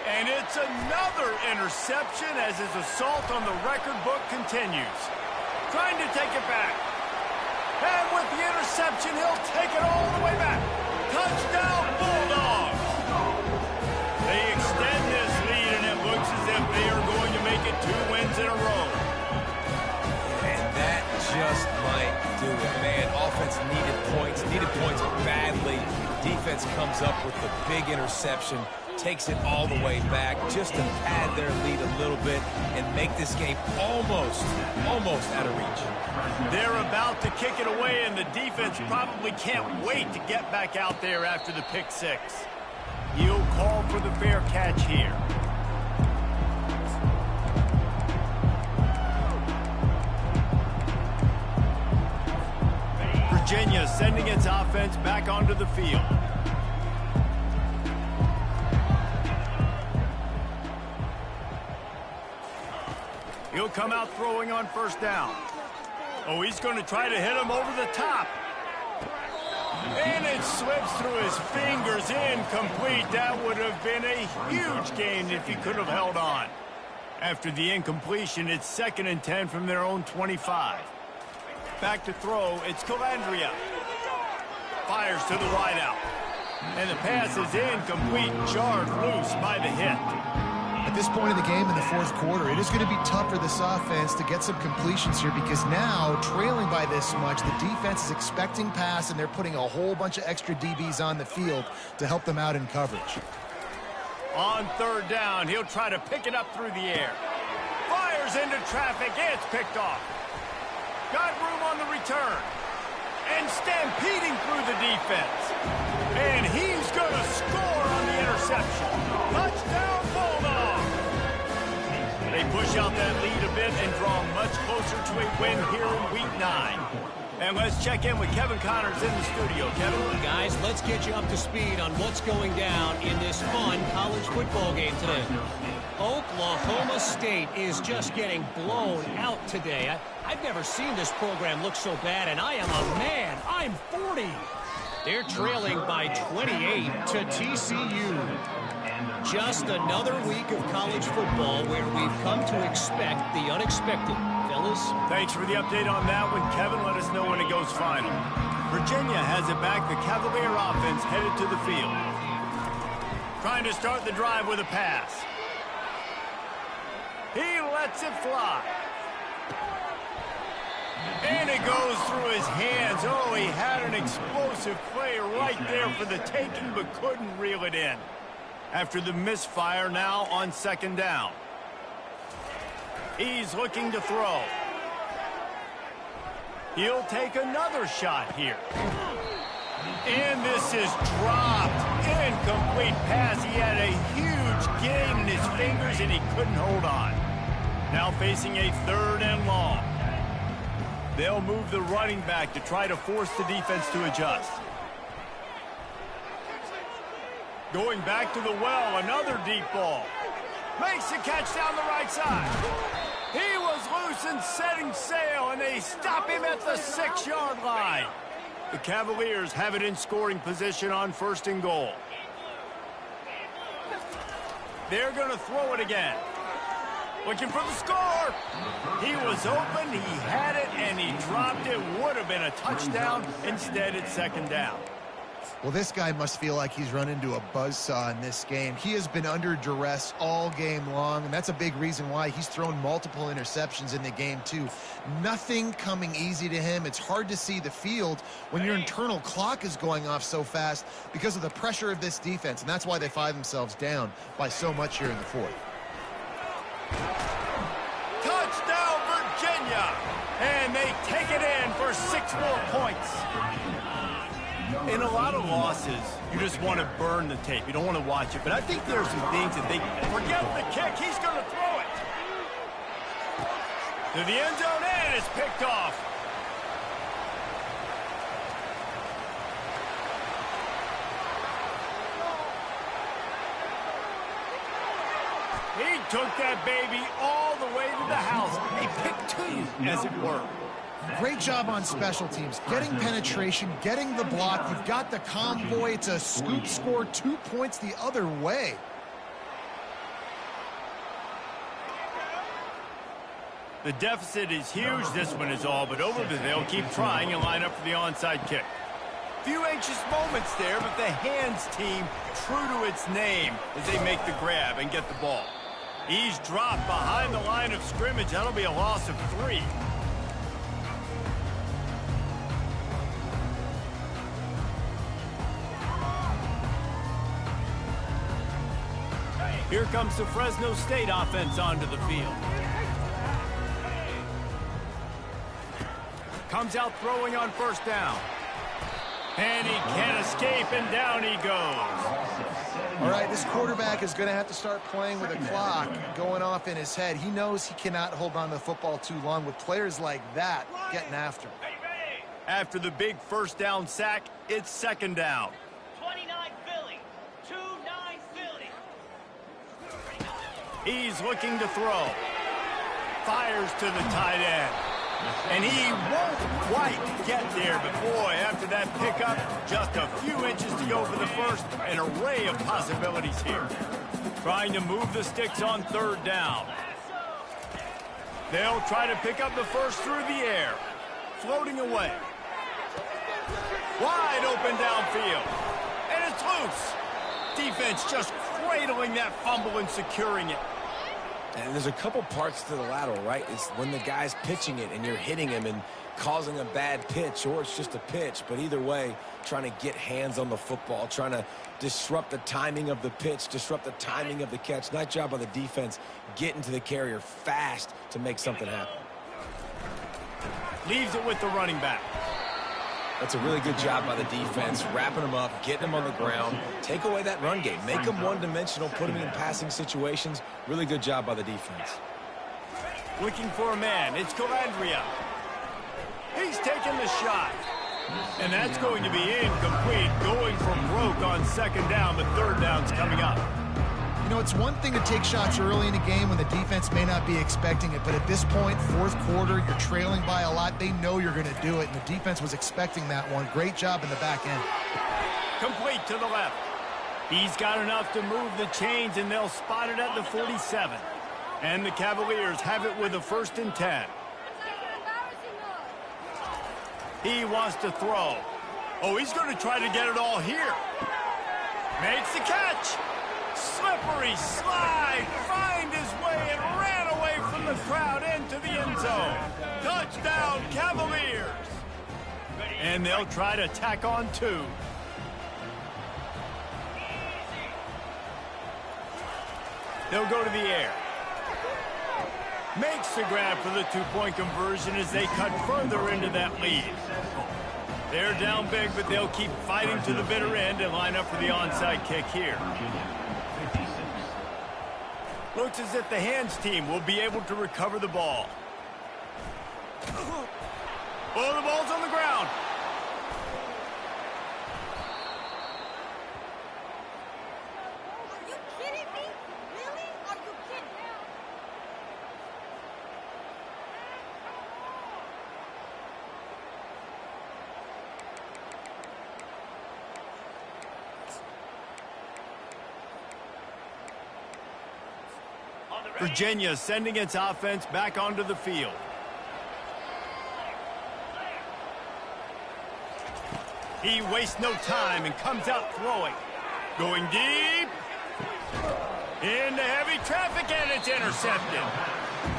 And it's another interception as his assault on the record book continues. Trying to take it back. And with the interception, he'll take it all the way back. Touchdown, Bulldogs! They extend this lead, and it looks as if they are going to make it 2 wins in a row. And that just might do it, man. Offense needed points badly. Defense comes up with the big interception, takes it all the way back just to pad their lead a little bit and make this game almost out of reach. They're about to kick it away, and the defense probably can't wait to get back out there after the pick 6. He'll call for the fair catch here. Virginia sending its offense back onto the field. He'll come out throwing on 1st down. Oh, he's going to try to hit him over the top. And it slips through his fingers, incomplete. That would have been a huge gain if he could have held on. After the incompletion, it's 2nd and 10 from their own 25. Back to throw, it's Calandria. Fires to the wideout. And the pass is incomplete, jarred loose by the hit. At this point in the game in the 4th quarter, it is going to be tough for this offense to get some completions here because now, trailing by this much, the defense is expecting pass, and they're putting a whole bunch of extra DBs on the field to help them out in coverage. On 3rd down, he'll try to pick it up through the air. Fires into traffic, it's picked off. Got room on the return. And stampeding through the defense. And he's going to score on the interception. Touchdown, Bulldogs! They push out that lead a bit and draw much closer to a win here in Week 9. And let's check in with Kevin Connors in the studio. Kevin? Guys, let's get you up to speed on what's going down in this fun college football game today. Oklahoma State is just getting blown out today. I've never seen this program look so bad, and I am a man. I'm 40. They're trailing by 28 to TCU. Just another week of college football where we've come to expect the unexpected. Fellas? Thanks for the update on that one, Kevin. Let us know when it goes final. Virginia has it back. The Cavalier offense headed to the field. Trying to start the drive with a pass. He lets it fly. And it goes through his hands. Oh, he had an explosive play right there for the taking, but couldn't reel it in. After the misfire, now on second down. He's looking to throw. He'll take another shot here. And this is dropped. Incomplete pass. He had a huge gain in his fingers, and he couldn't hold on. Now facing a 3rd and long. They'll move the running back to try to force the defense to adjust. Going back to the well, another deep ball. Makes the catch down the right side. He was loose and setting sail, and they stop him at the 6-yard line. The Cavaliers have it in scoring position on 1st and goal. They're going to throw it again. Looking for the score. He was open, he had it, and he dropped it. Would have been a touchdown. Instead, it's 2nd down. Well, this guy must feel like he's run into a buzzsaw in this game. He has been under duress all game long, and that's a big reason why he's thrown multiple interceptions in the game, too. Nothing coming easy to him. It's hard to see the field when your internal clock is going off so fast because of the pressure of this defense, and that's why they find themselves down by so much here in the 4th. Touchdown, Virginia! And they take it in for 6 more points. In a lot of losses, you just want to burn the tape. You don't want to watch it. But I think there are some things that they forget the kick. He's going to throw it. To the end zone, and it's picked off. He took that baby all the way to the house. A pick 2, as it were. Great job on special teams, getting penetration, getting the block. You've got the convoy. It's a scoop score, 2 points the other way. The deficit is huge. This one is all but over, but they'll keep trying and line up for the onside kick. Few anxious moments there, but the hands team true to its name as they make the grab and get the ball. He's dropped behind the line of scrimmage. That'll be a loss of 3. Here comes the Fresno State offense onto the field. Comes out throwing on 1st down. And he can't escape, and down he goes. All right, this quarterback is going to have to start playing with a clock going off in his head. He knows he cannot hold on to the football too long with players like that getting after him. After the big 1st down sack, it's 2nd down. 29 Philly, 2-9 Philly. He's looking to throw. Fires to the tight end. And he won't quite get there, but boy, after that pickup, just a few inches to go for the first. An array of possibilities here. Trying to move the sticks on 3rd down. They'll try to pick up the first through the air. Floating away. Wide open downfield. And it's loose. Defense just cradling that fumble and securing it. And there's a couple parts to the lateral, right? It's when the guy's pitching it and you're hitting him and causing a bad pitch, or it's just a pitch. But either way, trying to get hands on the football, trying to disrupt the timing of the pitch, disrupt the timing of the catch. Nice job by the defense getting to the carrier fast to make something happen. Leaves it with the running back. That's a really good job by the defense, wrapping them up, getting them on the ground. Take away that run game. Make them one-dimensional, put them in passing situations. Really good job by the defense. Looking for a man. It's Calandria. He's taking the shot. And that's going to be incomplete. Going for broke on 2nd down, but 3rd down's coming up. You know, it's one thing to take shots early in a game when the defense may not be expecting it, but at this point, 4th quarter, you're trailing by a lot. They know you're going to do it, and the defense was expecting that one. Great job in the back end. Complete to the left. He's got enough to move the chains, and they'll spot it at the 47. And the Cavaliers have it with a 1st and 10. He wants to throw. Oh, he's going to try to get it all here. Makes the catch. Slippery slide, find his way, and ran away Touchdown, Cavaliers! And they'll try to tack on 2. They'll go to the air. Makes the grab for the 2-point conversion as they cut further into that lead. They're down big, but they'll keep fighting to the bitter end and line up for the onside kick here. Looks as if the hands team will be able to recover the ball. Oh, the ball's on the ground. Are you kidding me? Really? Are you kidding? Virginia sending its offense back onto the field. He wastes no time and comes out throwing. Going deep. Into heavy traffic, and it's intercepted.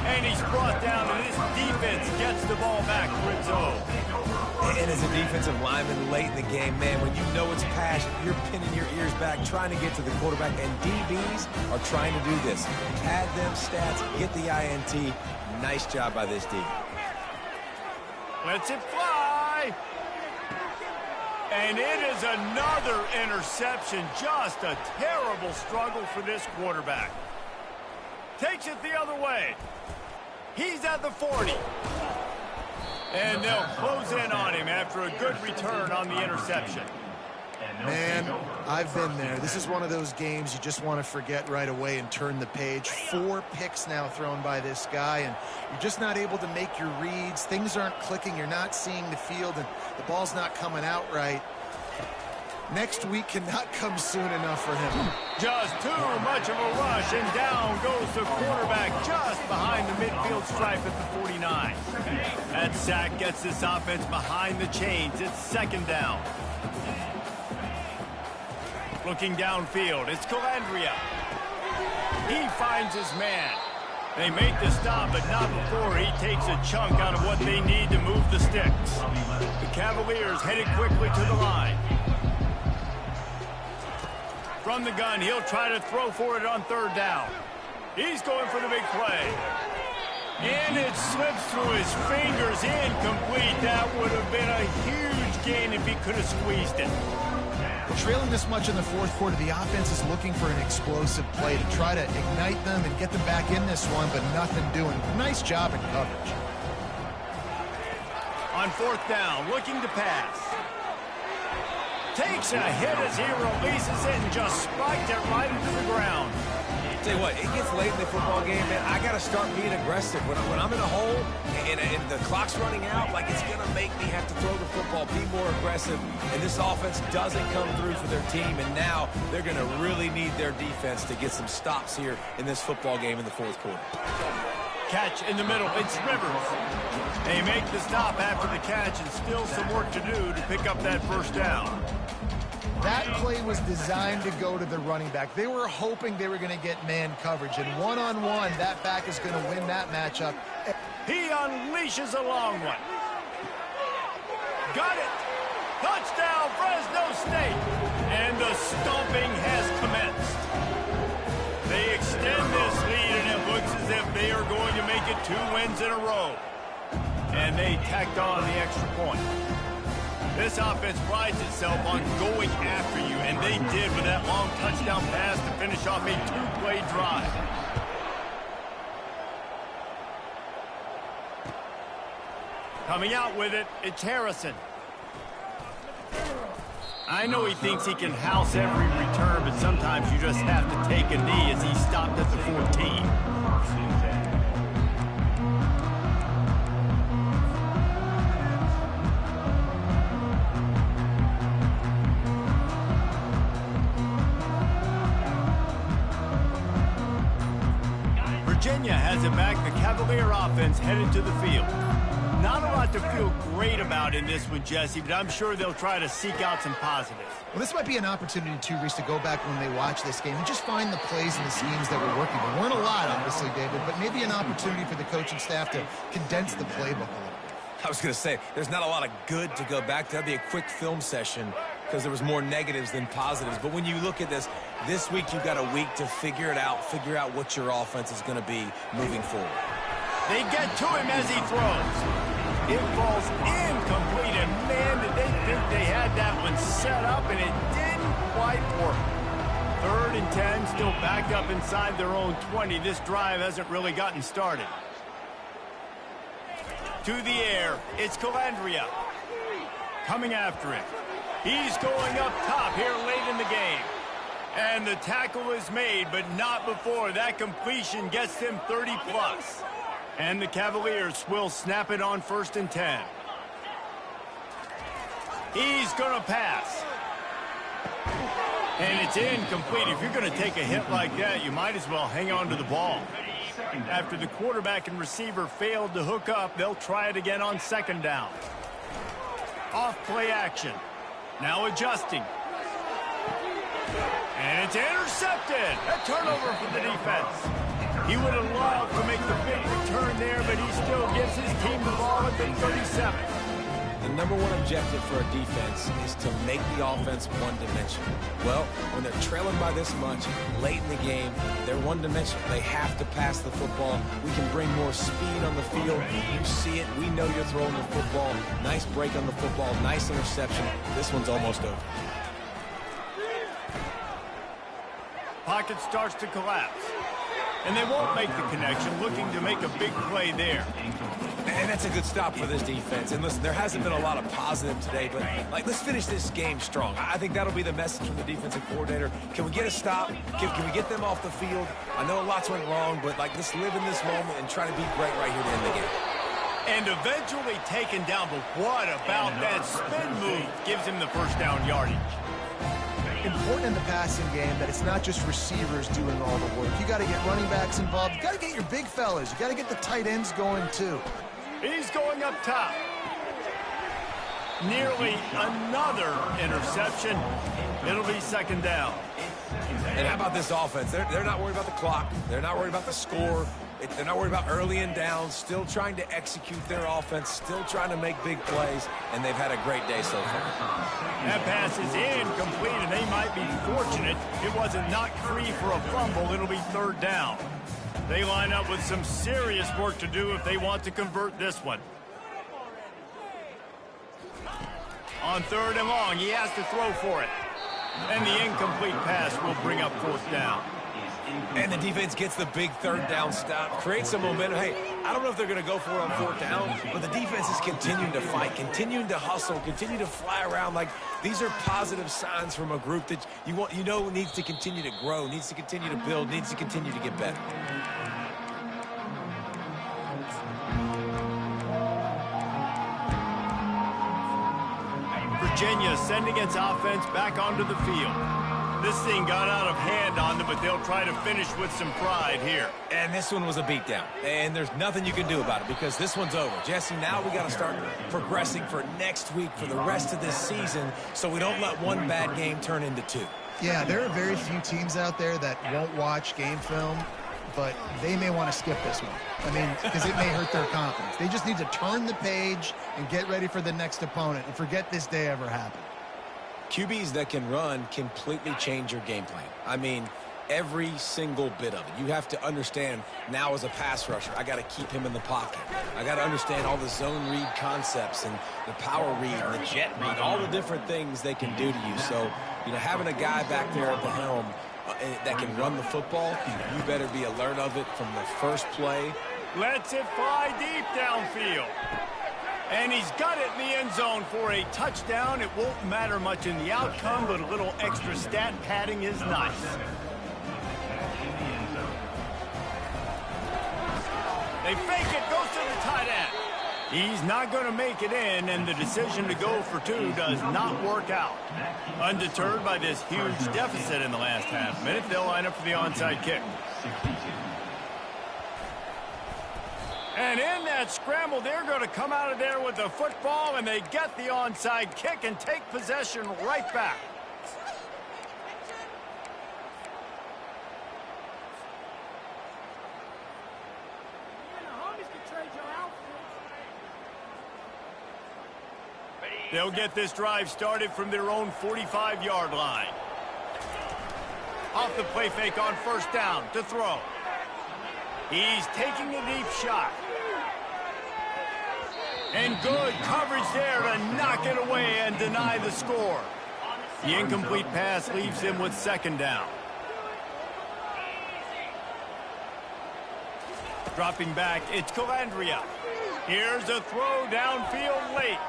And he's brought down, and this defense gets the ball back for its own. And as a defensive lineman late in the game, man, when you know it's passion, you're pinning your ears back, trying to get to the quarterback, and DBs are trying to do this. Pad them stats, get the INT. Nice job by this D. Lets it fly. And it is another interception. Just a terrible struggle for this quarterback. Takes it the other way. He's at the 40. And they'll close in on him after a good return on the interception. Man, I've been there. This is one of those games you just want to forget right away and turn the page. 4 picks now thrown by this guy, and you're just not able to make your reads. Things aren't clicking. You're not seeing the field, and the ball's not coming out right. Next week cannot come soon enough for him. Just too much of a rush, and down goes the quarterback just behind the midfield stripe at the 49. That sack gets this offense behind the chains. It's second down. Looking downfield, it's Calandria. He finds his man. They make the stop, but not before he takes a chunk out of what they need to move the sticks. The Cavaliers headed quickly to the line. From the gun, he'll try to throw for it on third down. He's going for the big play. And it slips through his fingers, incomplete. That would have been a huge gain if he could have squeezed it. Trailing this much in the fourth quarter, the offense is looking for an explosive play to try to ignite them and get them back in this one, but nothing doing. Nice job in coverage. On fourth down, looking to pass. Takes a hit as he releases it and just spiked it right into the ground. Tell you what, it gets late in the football game, man. I got to start being aggressive. When I'm in a hole and the clock's running out, like, it's going to make me have to throw the football, be more aggressive. And this offense doesn't come through for their team, and now they're going to really need their defense to get some stops here in this football game in the fourth quarter. Catch in the middle. It's Rivers. They make the stop after the catch, and still some work to do to pick up that first down. That play was designed to go to the running back. They were hoping they were going to get man coverage, and one-on-one, that back is going to win that matchup. He unleashes a long one. Got it. Touchdown, Fresno State. And the stomping has commenced. They extend this lead, and it looks as if they are going to make it 2 wins in a row. And they tacked on the extra point. This offense prides itself on going after you, and they did with that long touchdown pass to finish off a 2-play drive. Coming out with it, it's Harrison. I know he thinks he can house every return, but sometimes you just have to take a knee as he stopped at the 14. Virginia has it back. The Cavalier offense headed to the field. Not a lot to feel great about in this one, Jesse, but I'm sure they'll try to seek out some positives. Well, this might be an opportunity, too, Reese, to go back when they watch this game and just find the plays and the schemes that were working. There weren't a lot, obviously, David, but maybe an opportunity for the coaching staff to condense the playbook a little bit. I was going to say, there's not a lot of good to go back to. That'd be a quick film session because there was more negatives than positives. But when you look at this week you've got a week to figure out what your offense is going to be moving forward. They get to him as he throws. It falls incomplete, and man, did they think they had that one set up, and it didn't quite work. 3rd and 10, still backed up inside their own 20. This drive hasn't really gotten started. To the air, it's Calandria. Coming after him. He's going up top here late in the game. And the tackle is made, but not before that completion gets them 30+. And the Cavaliers will snap it on 1st and 10. He's going to pass. And it's incomplete. If you're going to take a hit like that, you might as well hang on to the ball. After the quarterback and receiver failed to hook up, they'll try it again on 2nd down. Off play action. Now adjusting. And it's intercepted. A turnover for the defense. He would have loved to make the big return there, but he still gives his team the ball at the 37. The number one objective for a defense is to make the offense one-dimensional. Well, when they're trailing by this much late in the game, they're one-dimensional. They have to pass the football. We can bring more speed on the field. You see it. We know you're throwing the football. Nice break on the football. Nice interception. This one's almost over. Pocket starts to collapse. And they won't make the connection, looking to make a big play there. And that's a good stop for this defense. And listen, there hasn't been a lot of positive today, but let's finish this game strong. I think that'll be the message from the defensive coordinator. Can we get a stop? Can we get them off the field? I know lots went wrong, but let's live in this moment and try to be great right here to end the game. And eventually taken down, but what about that spin move? Gives him the 1st down yardage. Important in the passing game that it's not just receivers doing all the work. You got to get running backs involved. You got to get your big fellas. You got to get the tight ends going too. He's going up top. Nearly another interception. It'll be 2nd down. And how about this offense? They're not worried about the clock. They're not worried about the score. They're not worried about early and down. Still trying to execute their offense. Still trying to make big plays. And they've had a great day so far. That pass is incomplete, and they might be fortunate it wasn't knocked free for a fumble. It'll be 3rd down. They line up with some serious work to do if they want to convert this one. On 3rd and long, he has to throw for it. And the incomplete pass will bring up 4th down. And the defense gets the big 3rd down stop, creates some momentum. Hey, I don't know if they're going to go for it on 4th down, but the defense is continuing to fight, continuing to hustle, continue to fly around. These are positive signs from a group that you know needs to continue to grow, needs to continue to build, needs to continue to get better. Virginia sending its offense back onto the field. This thing got out of hand on them, but they'll try to finish with some pride here. And this one was a beatdown. And there's nothing you can do about it because this one's over. Jesse, now we got to start progressing for next week, for the rest of this season, so we don't let one bad game turn into 2. Yeah, there are very few teams out there that won't watch game film, but they may want to skip this one. I mean, because it may hurt their confidence. They just need to turn the page and get ready for the next opponent and forget this day ever happened. QBs that can run completely change your game plan. I mean, every single bit of it. You have to understand now as a pass rusher, I got to keep him in the pocket. I got to understand all the zone read concepts and the power read and the jet read, all the different things they can do to you. So, having a guy back there at the helm that can run the football, you better be alert of it from the first play. Lets it fly deep downfield. And he's got it in the end zone for a touchdown. It won't matter much in the outcome, but a little extra stat padding is nice. They fake it, goes to the tight end. He's not going to make it in, and the decision to go for 2 does not work out. Undeterred by this huge deficit in the last half minute, they'll line up for the onside kick. And in that scramble, they're going to come out of there with the football, and they get the onside kick and take possession right back. They'll get this drive started from their own 45-yard line. Off the play fake on first down to throw. He's taking a deep shot. And good coverage there to knock it away and deny the score. The incomplete pass leaves him with second down. Dropping back, it's Calandria. Here's a throw downfield late.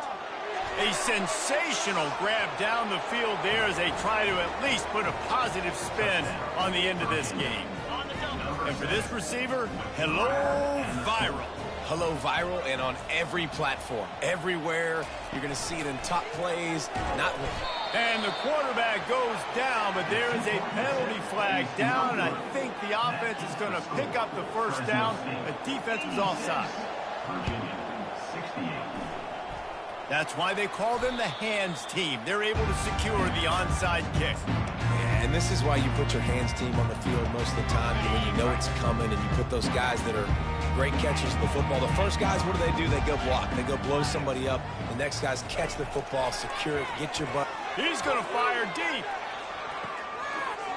A sensational grab down the field there as they try to at least put a positive spin on the end of this game. And for this receiver, hello, viral. Hello, viral, and on every platform. Everywhere. You're going to see it in top plays. And the quarterback goes down, but there is a penalty flag down, and I think the offense is going to pick up the first down. The defense was offside. Virginia, 68. That's why they call them the hands team. They're able to secure the onside kick. Yeah, and this is why you put your hands team on the field most of the time, when you know it's coming, and you put those guys that are great catchers of the football. The first guys, what do? They go block. They go blow somebody up. The next guys catch the football, secure it, get your butt. He's going to fire deep.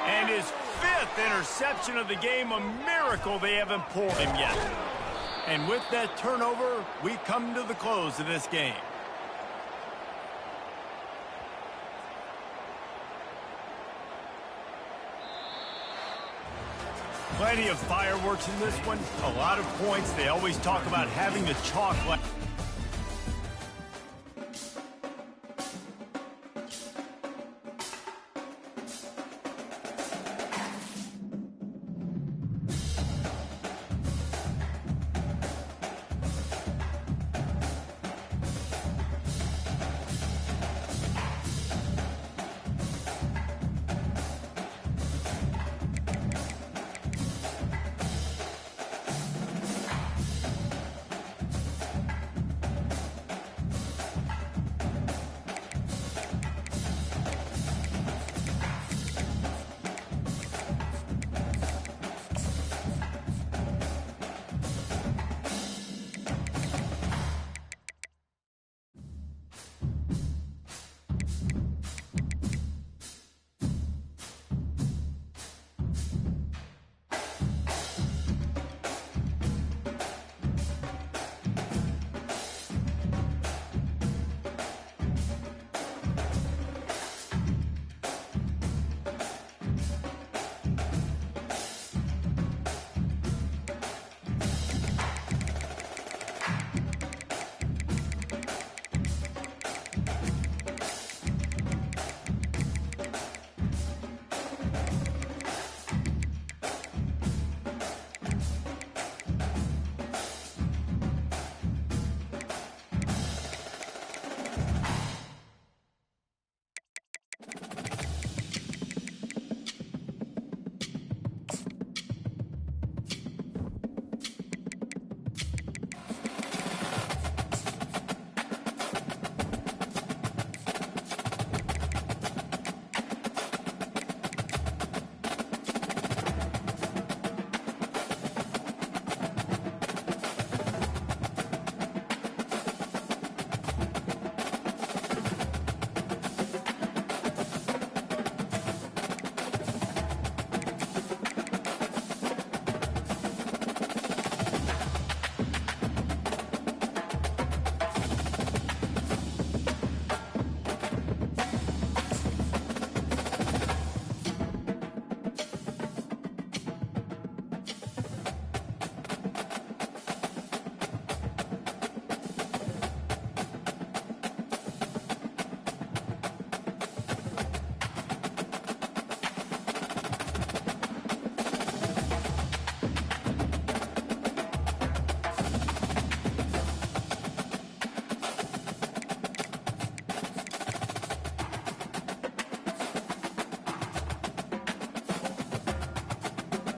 And his fifth interception of the game, a miracle they haven't pulled him yet. And with that turnover, we come to the close of this game. Plenty of fireworks in this one. A lot of points. They always talk about having the chalk left.